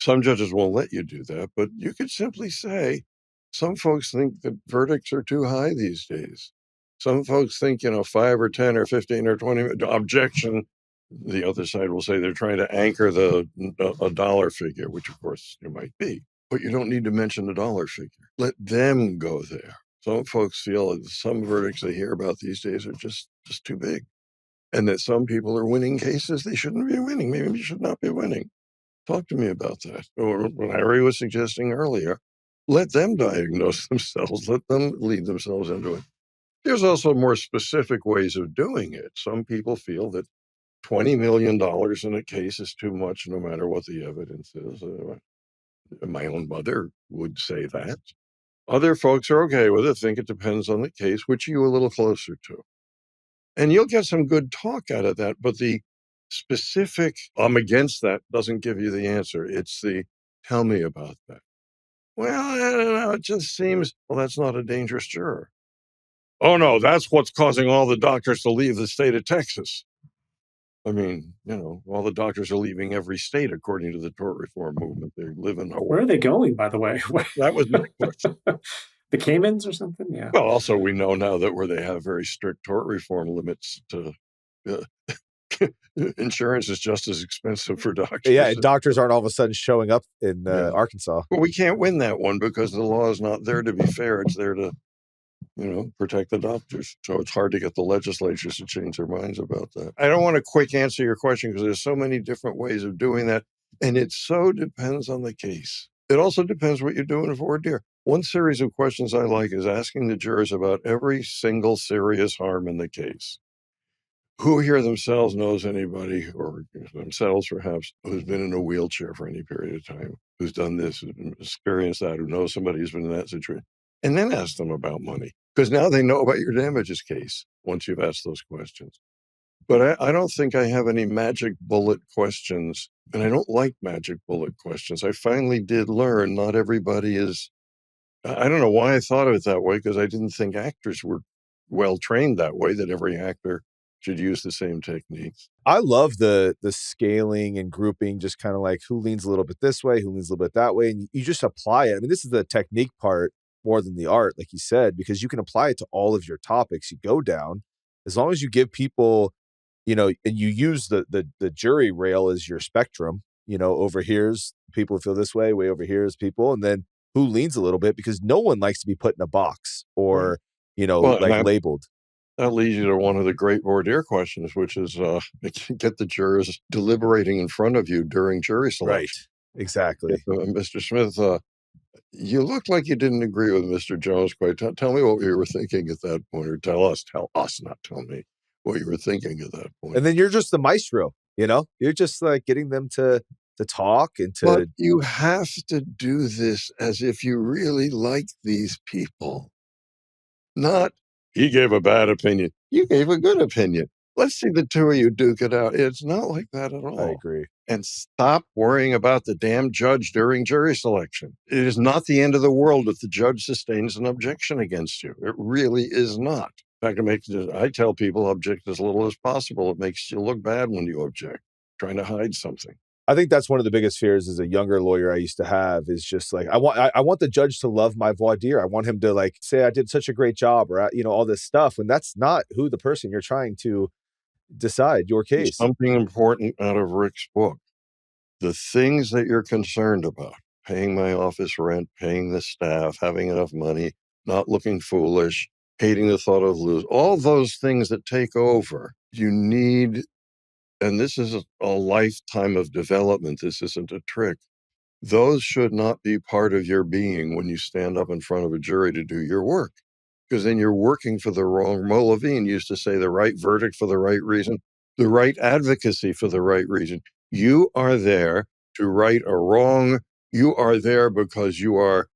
Speaker 4: some judges won't let you do that. But you could simply say, some folks think that verdicts are too high these days. Some folks think, 5 or 10 or 15 or 20 objection. The other side will say they're trying to anchor a dollar figure, which of course it might be. But you don't need to mention the dollar figure. Let them go there. Some folks feel that some verdicts they hear about these days are just too big, and that some people are winning cases they shouldn't be winning. Maybe you should not be winning. Talk to me about that. Or what Harry was suggesting earlier, let them diagnose themselves. Let them lead themselves into it. There's also more specific ways of doing it. Some people feel that $20 million in a case is too much, no matter what the evidence is. My own mother would say that. Other folks are okay with it, think it depends on the case, which you a little closer to. And you'll get some good talk out of that, but the specific, I'm against that, doesn't give you the answer. It's the, tell me about that. Well, I don't know, it just seems, well, that's not a dangerous juror. Oh no, that's what's causing all the doctors to leave the state of Texas. I mean, all the doctors are leaving every state, according to the tort reform movement. They live in Hawaii.
Speaker 3: Where are they going, by the way?
Speaker 4: That was my question.
Speaker 3: The Caymans or something? Yeah.
Speaker 4: Well, also, we know now that where they have very strict tort reform limits to insurance is just as expensive for doctors.
Speaker 2: Yeah, doctors aren't all of a sudden showing up in Arkansas.
Speaker 4: But we can't win that one because the law is not there to be fair. It's there to, protect the doctors. So it's hard to get the legislatures to change their minds about that. I don't want to quick answer your question because there's so many different ways of doing that. And it so depends on the case. It also depends what you're doing for voir dire. One series of questions I like is asking the jurors about every single serious harm in the case. Who here themselves knows anybody, or themselves perhaps, who's been in a wheelchair for any period of time, who's done this, who's experienced that, who knows somebody who's been in that situation? And then ask them about money, because now they know about your damages case once you've asked those questions. But I don't think I have any magic bullet questions, and I don't like magic bullet questions. I finally did learn not everybody is, I don't know why I thought of it that way, because I didn't think actors were well trained that way, that every actor should use the same techniques.
Speaker 2: I love the scaling and grouping, just kind of like who leans a little bit this way, who leans a little bit that way. And you just apply it. I mean, this is the technique part more than the art, like you said, because you can apply it to all of your topics you go down. As long as you give people, and you use the jury rail as your spectrum, over here's people who feel this way over here's people. And then who leans a little bit, because no one likes to be put in a box or, labeled.
Speaker 4: That leads you to one of the great voir dire questions, which is get the jurors deliberating in front of you during jury selection.
Speaker 2: Right. Exactly.
Speaker 4: Mr. Smith, you look like you didn't agree with Mr. Jones quite. Tell me what you were thinking at that point, or tell us, not tell me what you were thinking at that point.
Speaker 2: And then you're just the maestro, you're just like getting them to talk and to.
Speaker 4: But you have to do this as if you really like these people. Not, he gave a bad opinion. You gave a good opinion. Let's see the two of you duke it out. It's not like that at all.
Speaker 2: I agree.
Speaker 4: And stop worrying about the damn judge during jury selection. It is not the end of the world if the judge sustains an objection against you. It really is not. In fact, I tell people object as little as possible. It makes you look bad when you object, trying to hide something.
Speaker 2: I think that's one of the biggest fears as a younger lawyer I used to have is just like, I want the judge to love my voir dire. I want him to like say I did such a great job or, all this stuff. When that's not who the person you're trying to decide your case.
Speaker 4: Something important out of Rick's book. The things that you're concerned about, paying my office rent, paying the staff, having enough money, not looking foolish, hating the thought of lose, all those things that take over, you need, and this is a lifetime of development. This isn't a trick. Those should not be part of your being when you stand up in front of a jury to do your work, because then you're working for the wrong. Mo Levine used to say the right verdict for the right reason, the right advocacy for the right reason. You are there to right a wrong. You are there because you are,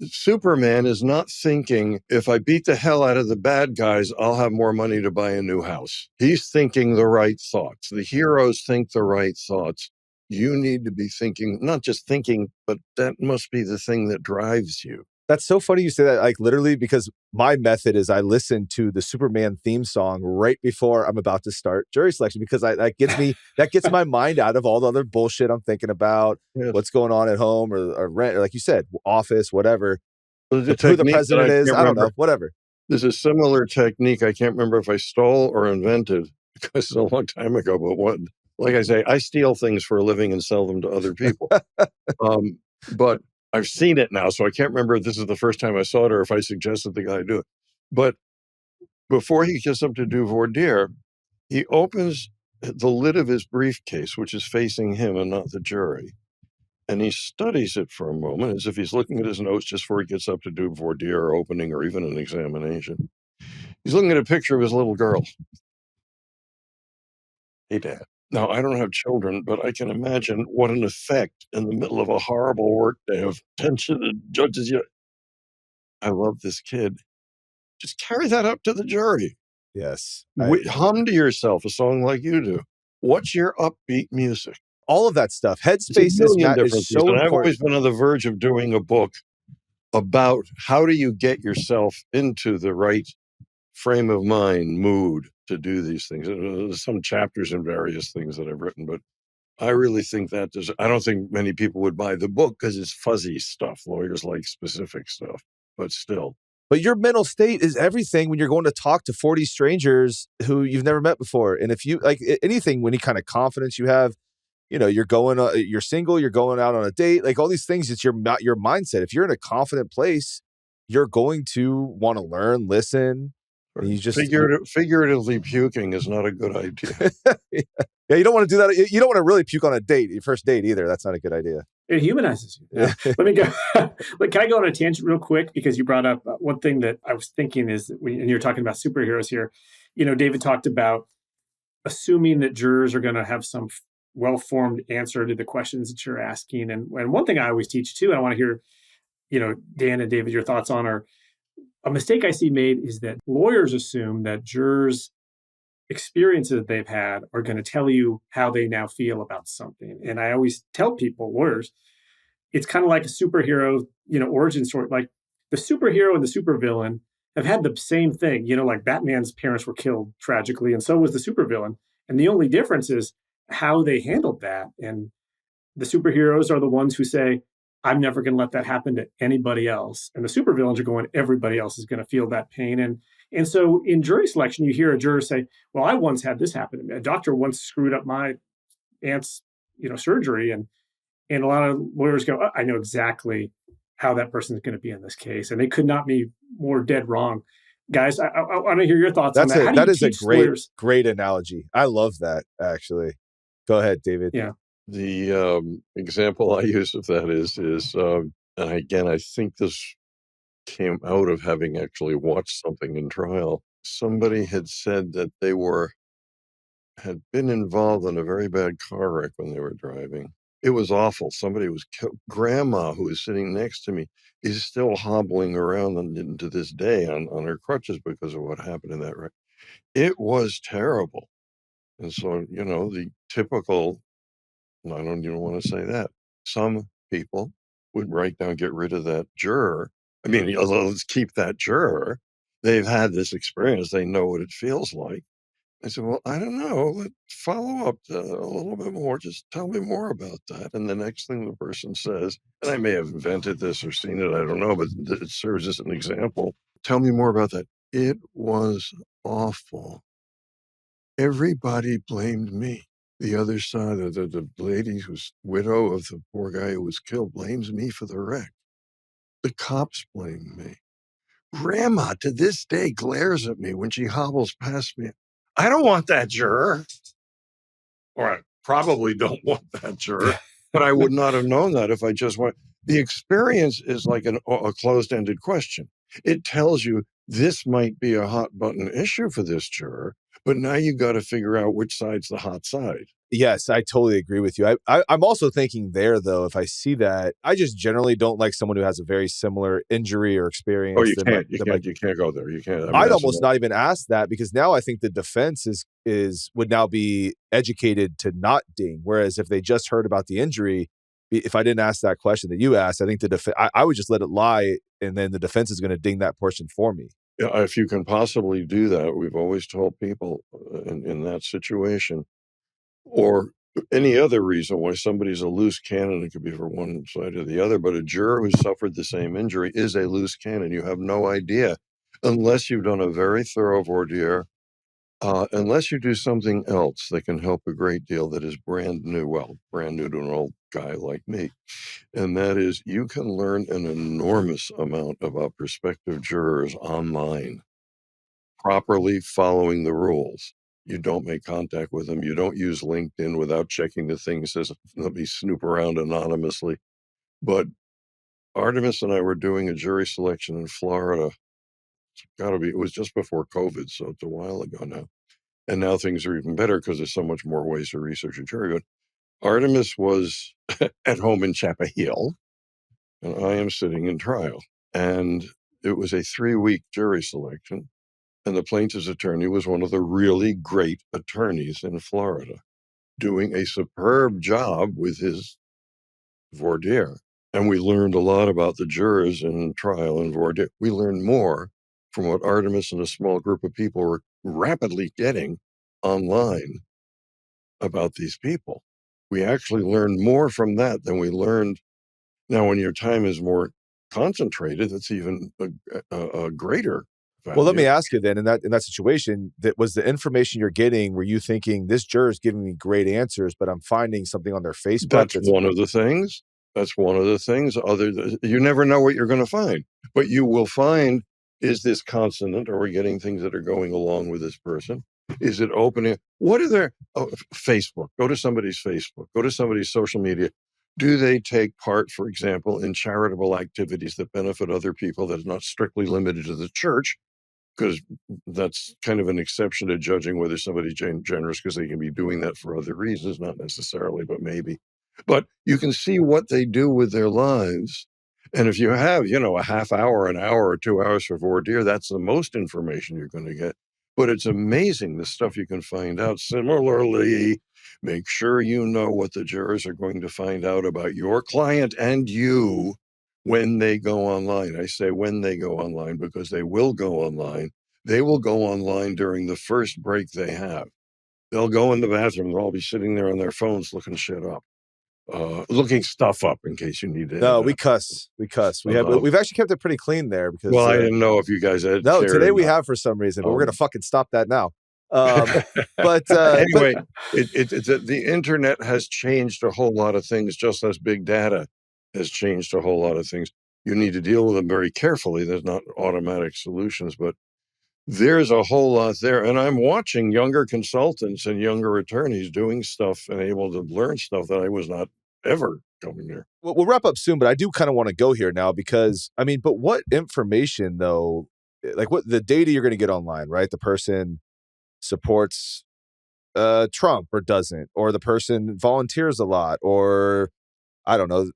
Speaker 4: Superman is not thinking, if I beat the hell out of the bad guys, I'll have more money to buy a new house. He's thinking the right thoughts. The heroes think the right thoughts. You need to be thinking, not just thinking, but that must be the thing that drives you.
Speaker 2: That's so funny you say that, like literally, because my method is I listen to the Superman theme song right before I'm about to start jury selection, because that gets my mind out of all the other bullshit I'm thinking about, what's going on at home or rent, or like you said, office, whatever. Who the president is, I don't know, whatever.
Speaker 4: There's a similar technique. I can't remember if I stole or invented because it's a long time ago, but like I say, I steal things for a living and sell them to other people. But I've seen it now, so I can't remember if this is the first time I saw it or if I suggested the guy do it. But before he gets up to do voir dire, he opens the lid of his briefcase, which is facing him and not the jury. And he studies it for a moment as if he's looking at his notes just before he gets up to do voir dire or opening or even an examination. He's looking at a picture of his little girl. Hey, Dad. Now, I don't have children, but I can imagine what an effect in the middle of a horrible workday of tension and judges. I love this kid. Just carry that up to the jury.
Speaker 2: Yes.
Speaker 4: Hum to yourself a song like you do. What's your upbeat music?
Speaker 2: All of that stuff. Headspace is so important.
Speaker 4: I've always been on the verge of doing a book about how do you get yourself into the right frame of mind, mood to do these things. There's some chapters in various things that I've written, but I really think I don't think many people would buy the book because it's fuzzy stuff. Lawyers like specific stuff, but still.
Speaker 2: But your mental state is everything when you're going to talk to 40 strangers who you've never met before. And if you like anything, any kind of confidence you have, you're single, you're going out on a date, like all these things, it's your mindset. If you're in a confident place, you're going to want to learn, listen. You just
Speaker 4: figuratively puking is not a good idea.
Speaker 2: Yeah, you don't want to do that. You don't want to really puke on a date, your first date either. That's not a good idea.
Speaker 3: It humanizes you. Yeah. Let me go. Can I go on a tangent real quick? Because you brought up one thing that I was thinking is, and you're talking about superheroes here. David talked about assuming that jurors are going to have some well-formed answer to the questions that you're asking. And one thing I always teach too, and I want to hear, Dan and David, your thoughts on are, a mistake I see made is that lawyers assume that jurors' experiences that they've had are going to tell you how they now feel about something. And I always tell people, lawyers, it's kind of like a superhero, origin story. Like the superhero and the supervillain have had the same thing. Like Batman's parents were killed tragically, and so was the supervillain. And the only difference is how they handled that. And the superheroes are the ones who say, I'm never going to let that happen to anybody else. And the supervillains are going, everybody else is going to feel that pain. And so in jury selection, you hear a juror say, well, I once had this happen to me. A doctor once screwed up my aunt's, surgery. And a lot of lawyers go, I know exactly how that person is going to be in this case. And they could not be more dead wrong. Guys, I want to hear your thoughts on that. How do
Speaker 2: That
Speaker 3: you
Speaker 2: is a
Speaker 3: teach lawyers?
Speaker 2: great analogy. I love that, actually. Go ahead, David.
Speaker 3: Yeah.
Speaker 4: The example I use of that is and again, I think this came out of having actually watched something in trial. Somebody had said that they had been involved in a very bad car wreck when they were driving. It was awful. Somebody was killed. Grandma, who was sitting next to me, is still hobbling around to this day on her crutches because of what happened in that wreck. It was terrible. And so, the typical, I don't even want to say that. Some people would write down, get rid of that juror. I mean, let's keep that juror. They've had this experience. They know what it feels like. I said, well, I don't know. Let's follow up a little bit more. Just tell me more about that. And the next thing the person says, and I may have invented this or seen it, I don't know, but it serves as an example. Tell me more about that. It was awful. Everybody blamed me. The other side, the lady who's widow of the poor guy who was killed, blames me for the wreck. The cops blame me. Grandma, to this day, glares at me when she hobbles past me. I don't want that juror. Or I probably don't want that juror, but I would not have known that if I just went. The experience is like a closed-ended question. It tells you this might be a hot button issue for this juror, but now you got to figure out which side's the hot side.
Speaker 2: Yes, I totally agree with you. I'm also thinking there, though, if I see that, I just generally don't like someone who has a very similar injury or experience.
Speaker 4: Oh, you can't go there. You can't. I mean,
Speaker 2: I'd almost not even ask that, because now I think the defense would now be educated to not ding. Whereas if they just heard about the injury, if I didn't ask that question that you asked, I think I would just let it lie, and then the defense is going to ding that portion for me.
Speaker 4: Yeah, if you can possibly do that, we've always told people in that situation, or any other reason why somebody's a loose cannon, it could be for one side or the other, but a juror who suffered the same injury is a loose cannon. You have no idea unless you've done a very thorough voir dire, unless you do something else that can help a great deal that is brand new to an old guy like me. And that is, you can learn an enormous amount about prospective jurors online, properly following the rules. You don't make contact with them. You don't use LinkedIn without checking the thing that says, let me snoop around anonymously. But Artemis and I were doing a jury selection in Florida. It was just before COVID, so it's a while ago now. And now things are even better because there's so much more ways to research a jury. But Artemis was at home in Chapel Hill, and I am sitting in trial. And it was a 3-week jury selection. And the plaintiff's attorney was one of the really great attorneys in Florida, doing a superb job with his voir dire. And we learned a lot about the jurors in trial and voir dire. We learned more from what Artemis and a small group of people were rapidly getting online about these people. We actually learned more from that than we learned. Now, when your time is more concentrated, it's even a greater value.
Speaker 2: Well, let me ask you then, in that situation, that was the information you're getting, were you thinking this juror is giving me great answers, but I'm finding something on their Facebook?
Speaker 4: That's one of the things. You never know what you're going to find, but you will find, is this consonant? Are we getting things that are going along with this person? Is it opening? What are their Facebook? Go to somebody's Facebook. Go to somebody's social media. Do they take part, for example, in charitable activities that benefit other people that is not strictly limited to the church? Because that's kind of an exception to judging whether somebody's generous, because they can be doing that for other reasons, not necessarily, but maybe. But you can see what they do with their lives. And if you have, a half hour, an hour, or 2 hours for voir dire, that's the most information you're going to get. But it's amazing the stuff you can find out. Similarly, make sure you know what the jurors are going to find out about your client and you when they go online. I say when they go online because they will go online. They will go online during the first break they have. They'll go in the bathroom. They'll all be sitting there on their phones looking shit up. Looking stuff up in case you need to.
Speaker 2: No, we cuss. We've actually kept it pretty clean there because.
Speaker 4: Well, I didn't know if you guys had.
Speaker 2: No, today we have for some reason, but we're gonna fucking stop that now. But
Speaker 4: anyway, the internet has changed a whole lot of things, just as big data has changed a whole lot of things. You need to deal with them very carefully. There's not automatic solutions, but there's a whole lot there. And I'm watching younger consultants and younger attorneys doing stuff and able to learn stuff that I was not ever coming near.
Speaker 2: We'll wrap up soon, but I do kind of want to go here now because, I mean, but what information, though, like what the data you're going to get online, right? The person supports Trump or doesn't, or the person volunteers a lot, or I don't know,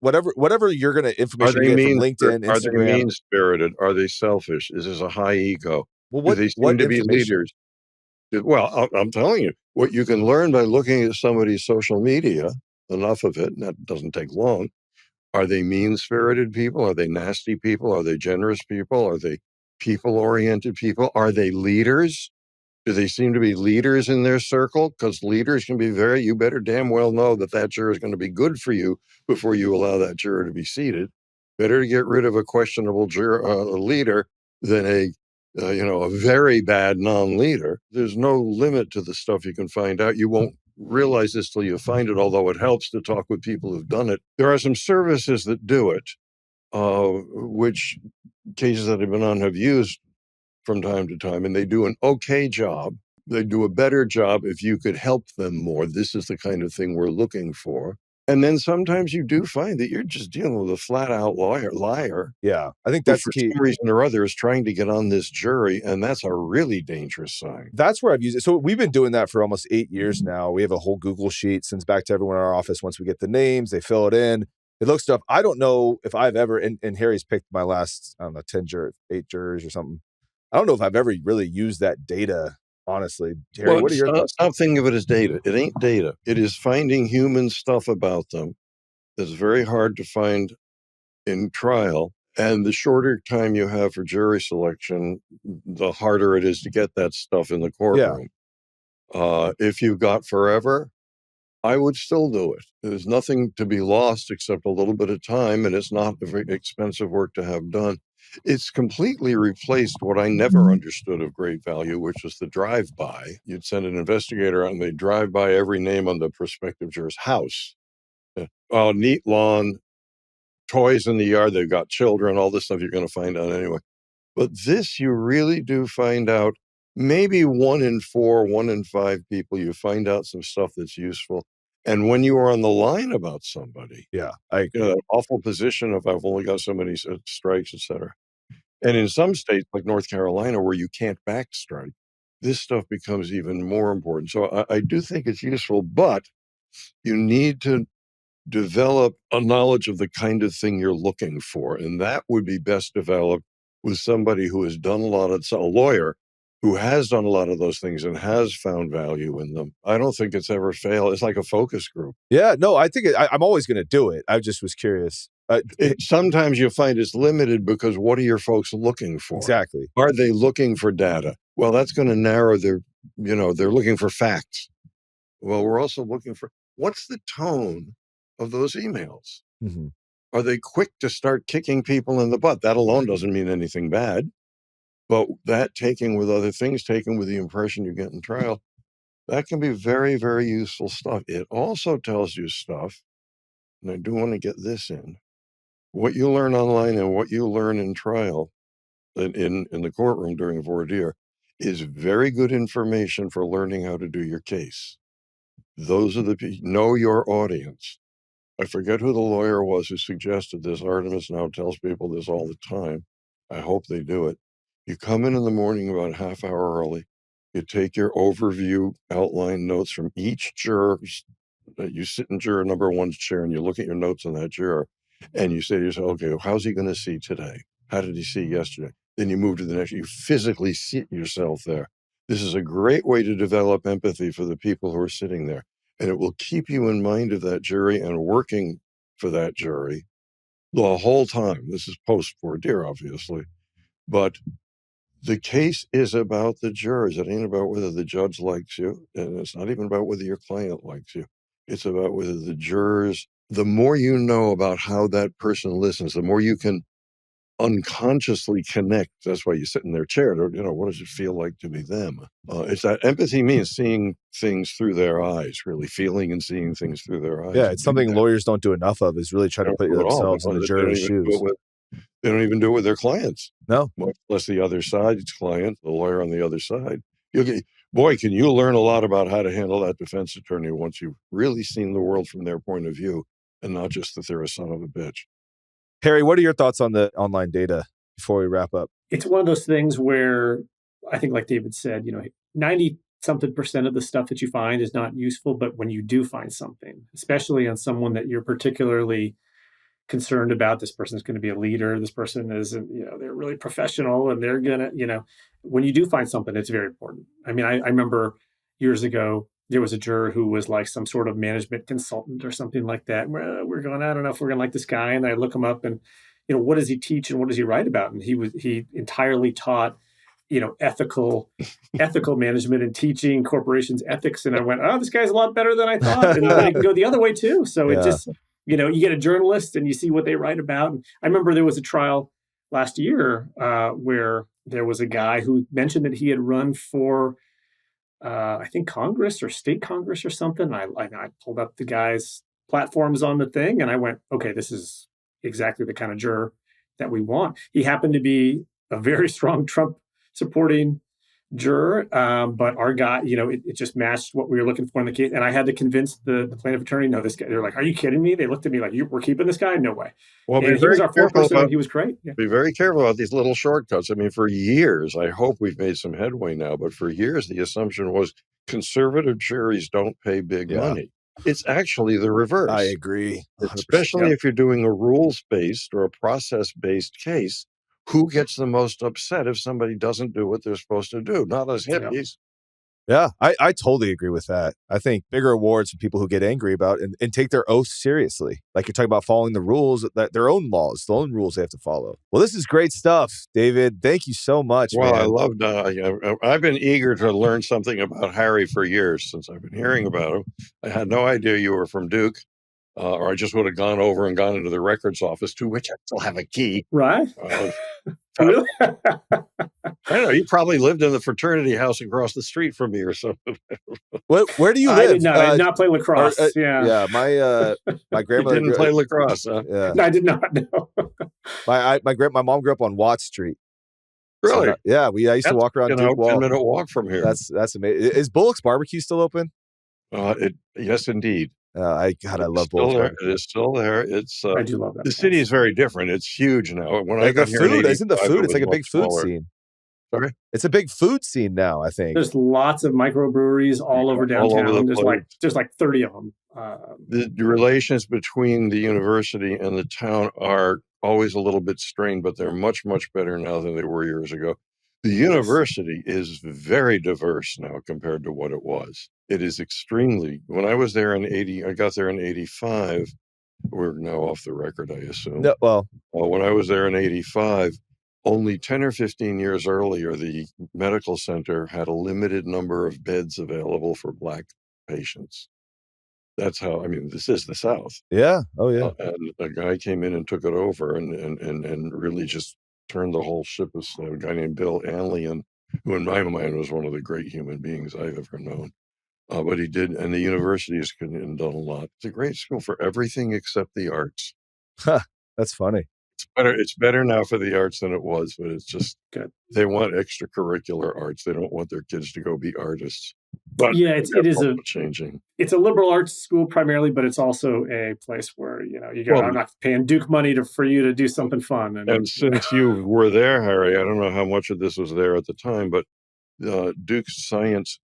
Speaker 2: whatever you're going to information you get from LinkedIn,
Speaker 4: Are they
Speaker 2: Instagram.
Speaker 4: mean-spirited? Are they selfish? Is this a high ego?
Speaker 2: Well,
Speaker 4: Do they seem to be leaders? Well, I'm telling you, what you can learn by looking at somebody's social media, enough of it, and that doesn't take long. Are they mean-spirited people? Are they nasty people? Are they generous people? Are they people-oriented people? Are they leaders? Do they seem to be leaders in their circle? Because leaders can be you better damn well know that that juror is going to be good for you before you allow that juror to be seated. Better to get rid of a questionable leader than a very bad non-leader. There's no limit to the stuff you can find out. You won't realize this till you find it, although it helps to talk with people who've done it. There are some services that do it, which cases that I've been on have used from time to time, and they do an okay job. They do a better job if you could help them more. This is the kind of thing we're looking for. And then sometimes you do find that you're just dealing with a flat-out liar.
Speaker 2: Yeah, I think that's
Speaker 4: for
Speaker 2: key.
Speaker 4: some reason or other is trying to get on this jury, and that's a really dangerous sign.
Speaker 2: That's where I've used it. So we've been doing that for almost 8 years now. We have a whole Google sheet, sends back to everyone in our office. Once we get the names, they fill it in. It looks stuff. I don't know if I've ever, and Harry's picked my last, I don't know, 8 jurors or something. I don't know if I've ever really used that data, honestly. Harry, what are your thoughts?
Speaker 4: Stop thinking of it as data. It ain't data. It is finding human stuff about them that's very hard to find in trial. And the shorter time you have for jury selection, the harder it is to get that stuff in the courtroom. If you've got forever, I would still do it. There's nothing to be lost except a little bit of time, and it's not very expensive work to have done. It's completely replaced what I never understood of great value, which was the drive-by. You'd send an investigator out and they'd drive by every name on the prospective juror's house. Oh, neat lawn, toys in the yard, they've got children, all this stuff you're going to find out anyway. But this you really do find out. Maybe 1 in 4, 1 in 5 people, you find out some stuff that's useful. And when you are on the line about somebody, that awful position of I've only got so many strikes, et cetera. And in some states like North Carolina, where you can't backstrike, this stuff becomes even more important. So I do think it's useful, but you need to develop a knowledge of the kind of thing you're looking for. And that would be best developed with somebody who has done a lawyer who has done a lot of those things and has found value in them. I don't think it's ever failed. It's like a focus group.
Speaker 2: Yeah, no, I think I'm always going to do it. I just was curious.
Speaker 4: Sometimes you find it's limited because what are your folks looking for?
Speaker 2: Exactly.
Speaker 4: Are they looking for data? Well, that's going to narrow they're looking for facts. Well, we're also looking for what's the tone of those emails?
Speaker 2: Mm-hmm.
Speaker 4: Are they quick to start kicking people in the butt? That alone doesn't mean anything bad. But that taken with other things, taken with the impression you get in trial, that can be very, very useful stuff. It also tells you stuff, and I do want to get this in, what you learn online and what you learn in trial, in the courtroom during voir dire, is very good information for learning how to do your case. Those are know your audience. I forget who the lawyer was who suggested this. Artemis now tells people this all the time. I hope they do it. You come in the morning about a half hour early. You take your overview outline notes from each juror. You sit in juror number 1's chair and you look at your notes on that juror and you say to yourself, okay, how's he going to see today? How did he see yesterday? Then you move to the next. You physically sit yourself there. This is a great way to develop empathy for the people who are sitting there. And it will keep you in mind of that jury and working for that jury the whole time. This is post voir dire, obviously. But the case is about the jurors. It ain't about whether the judge likes you. And it's not even about whether your client likes you. It's about whether the jurors, the more you know about how that person listens, the more you can unconsciously connect. That's why you sit in their chair. What does it feel like to be them? It's that empathy means seeing things through their eyes, really feeling and seeing things through their eyes.
Speaker 2: Yeah, it's something lawyers don't do enough of, is really try to put themselves in the juror's shoes.
Speaker 4: They don't even do it with their clients.
Speaker 2: No.
Speaker 4: much less the other side's client, the lawyer on the other side. Boy, can you learn a lot about how to handle that defense attorney once you've really seen the world from their point of view and not just that they're a son of a bitch.
Speaker 2: Harry, what are your thoughts on the online data before we wrap up?
Speaker 3: It's one of those things where I think, like David said, 90-something% of the stuff that you find is not useful. But when you do find something, especially on someone that you're particularly concerned about, this person's going to be a leader, this person is, they're really professional and they're going to, when you do find something, it's very important. I mean, I remember years ago, there was a juror who was like some sort of management consultant or something like that. We're going, I don't know if we're going to like this guy. And I look him up and, what does he teach and what does he write about? And he entirely taught, ethical management and teaching corporations ethics. And I went, oh, this guy's a lot better than I thought. And I can go the other way too. So it just, you get a journalist and you see what they write about. And I remember there was a trial last year where there was a guy who mentioned that he had run for, I think Congress or state Congress or something. I pulled up the guy's platforms on the thing and I went, okay, this is exactly the kind of juror that we want. He happened to be a very strong Trump supporting juror, but our guy, it just matched what we were looking for in the case. And I had to convince the plaintiff attorney, no, this guy, they're like, are you kidding me? They looked at me like, we're keeping this guy? No way.
Speaker 4: Well,
Speaker 3: and he was our foreperson and he was great. Yeah.
Speaker 4: Be very careful about these little shortcuts. I mean, for years, I hope we've made some headway now, but for years, the assumption was conservative juries don't pay big money. It's actually the reverse.
Speaker 2: I agree. 100%.
Speaker 4: Especially if you're doing a rules-based or a process-based case. Who gets the most upset if somebody doesn't do what they're supposed to do? Not us hippies.
Speaker 2: Yeah, I totally agree with that. I think bigger awards for people who get angry about and take their oaths seriously. Like you're talking about following the rules, that their own laws, their own rules they have to follow. Well, this is great stuff, David. Thank you so much,
Speaker 4: Well,
Speaker 2: man.
Speaker 4: I loved I've been eager to learn something about Harry for years since I've been hearing about him. I had no idea you were from Duke. Or I just would have gone over and gone into the records office, to which I still have a key.
Speaker 3: Right?
Speaker 4: Really? I don't know. You probably lived in the fraternity house across the street from me or something.
Speaker 2: Where do you live?
Speaker 3: I did not play lacrosse.
Speaker 2: Yeah, my grandmother
Speaker 4: didn't play lacrosse. Huh?
Speaker 2: Yeah,
Speaker 3: no, I did not. No.
Speaker 2: my mom grew up on Watt Street.
Speaker 4: Really?
Speaker 2: So, I used to walk around Duke Wall.
Speaker 4: 10-minute walk from here.
Speaker 2: That's amazing. Is Bullock's Barbecue still open?
Speaker 4: Yes, indeed.
Speaker 2: I love Bullock's Barbecue.
Speaker 4: It is still there. It's
Speaker 3: I do love that.
Speaker 4: The city is very different. It's huge now. When
Speaker 2: I got here, isn't the food? It's like a big food scene.
Speaker 4: Sorry,
Speaker 2: it's a big food scene now. I think
Speaker 3: there's lots of microbreweries all over downtown. All over there's like 30 of them.
Speaker 4: The relations between the university and the town are always a little bit strained, but they're much, much better now than they were years ago. The university is very diverse now compared to what it was. It is extremely. When I was there in I got there in 85. We're now off the record, I assume.
Speaker 2: No, well,
Speaker 4: when I was there in 85, only 10 or 15 years earlier, the medical center had a limited number of beds available for Black patients. That's how, this is the South.
Speaker 2: Yeah. Oh, yeah.
Speaker 4: And a guy came in and took it over and really just turned the whole ship. A guy named Bill Anlian, who in my mind was one of the great human beings I've ever known. But he did, and the university has done a lot. It's a great school for everything except the arts.
Speaker 2: That's funny.
Speaker 4: It's better now for the arts than it was, but it's just
Speaker 3: good.
Speaker 4: They want extracurricular arts. They don't want their kids to go be artists. But
Speaker 3: it is
Speaker 4: changing.
Speaker 3: It's a liberal arts school primarily, but it's also a place where I'm not paying Duke money for you to do something fun.
Speaker 4: And since you were there, Harry, I don't know how much of this was there at the time, but Duke's Science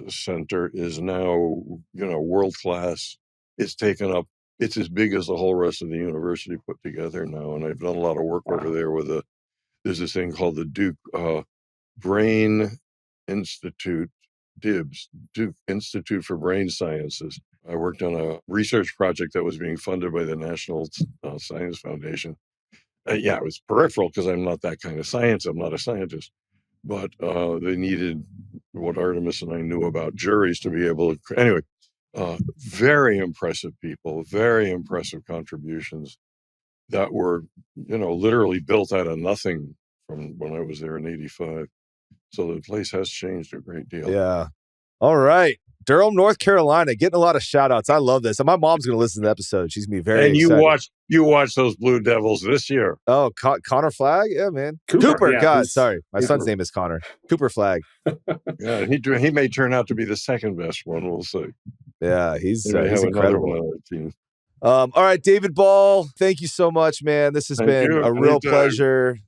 Speaker 4: Center is now world class. It's taken up. It's as big as the whole rest of the university put together now, and I've done a lot of work over there with there's this thing called the Duke Brain Institute, DIBS, Duke Institute for Brain Sciences. I worked on a research project that was being funded by the National Science Foundation. It was peripheral because I'm not that kind of science. I'm not a scientist. But they needed what Artemis and I knew about juries to be able to... Anyway, very impressive people, very impressive contributions that were, literally built out of nothing from when I was there in 85. So the place has changed a great deal.
Speaker 2: Yeah. All right. Durham, North Carolina, getting a lot of shout outs. I love this. And my mom's going to listen to the episode. She's going to be very
Speaker 4: And
Speaker 2: excited.
Speaker 4: you watch those Blue Devils this year.
Speaker 2: Oh, Connor Flagg? Yeah, man.
Speaker 3: Cooper, yeah,
Speaker 2: God, sorry. My
Speaker 3: Cooper.
Speaker 2: son's name is Connor. Cooper Flagg.
Speaker 4: Yeah, he may turn out to be the second best one. We'll see.
Speaker 2: Yeah, he's
Speaker 4: He may have another
Speaker 2: incredible.
Speaker 4: one on the team.
Speaker 2: All right, David Ball, thank you so much, man. This has
Speaker 4: Thank
Speaker 2: been
Speaker 4: you.
Speaker 2: a real
Speaker 4: Anytime.
Speaker 2: pleasure.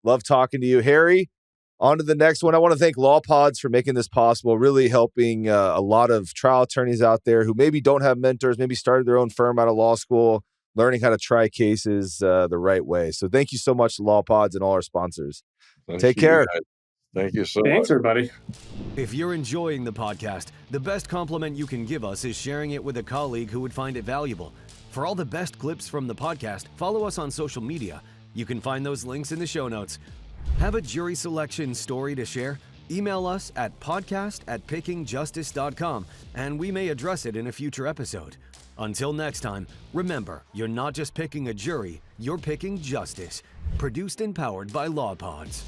Speaker 2: Love talking to you. Harry, on to the next one. I want to thank Law Pods for making this possible, really helping a lot of trial attorneys out there who maybe don't have mentors, maybe started their own firm out of law school, learning how to try cases the right way. So thank you so much to Law Pods and all our sponsors. Take care.
Speaker 4: Guys. Thank you so much.
Speaker 3: Thanks, everybody.
Speaker 1: If you're enjoying the podcast, the best compliment you can give us is sharing it with a colleague who would find it valuable. For all the best clips from the podcast, follow us on social media. You can find those links in the show notes. Have a jury selection story to share? Email us at podcast@pickingjustice.com, and we may address it in a future episode. Until next time, remember, you're not just picking a jury, you're picking justice. Produced and powered by Law Pods.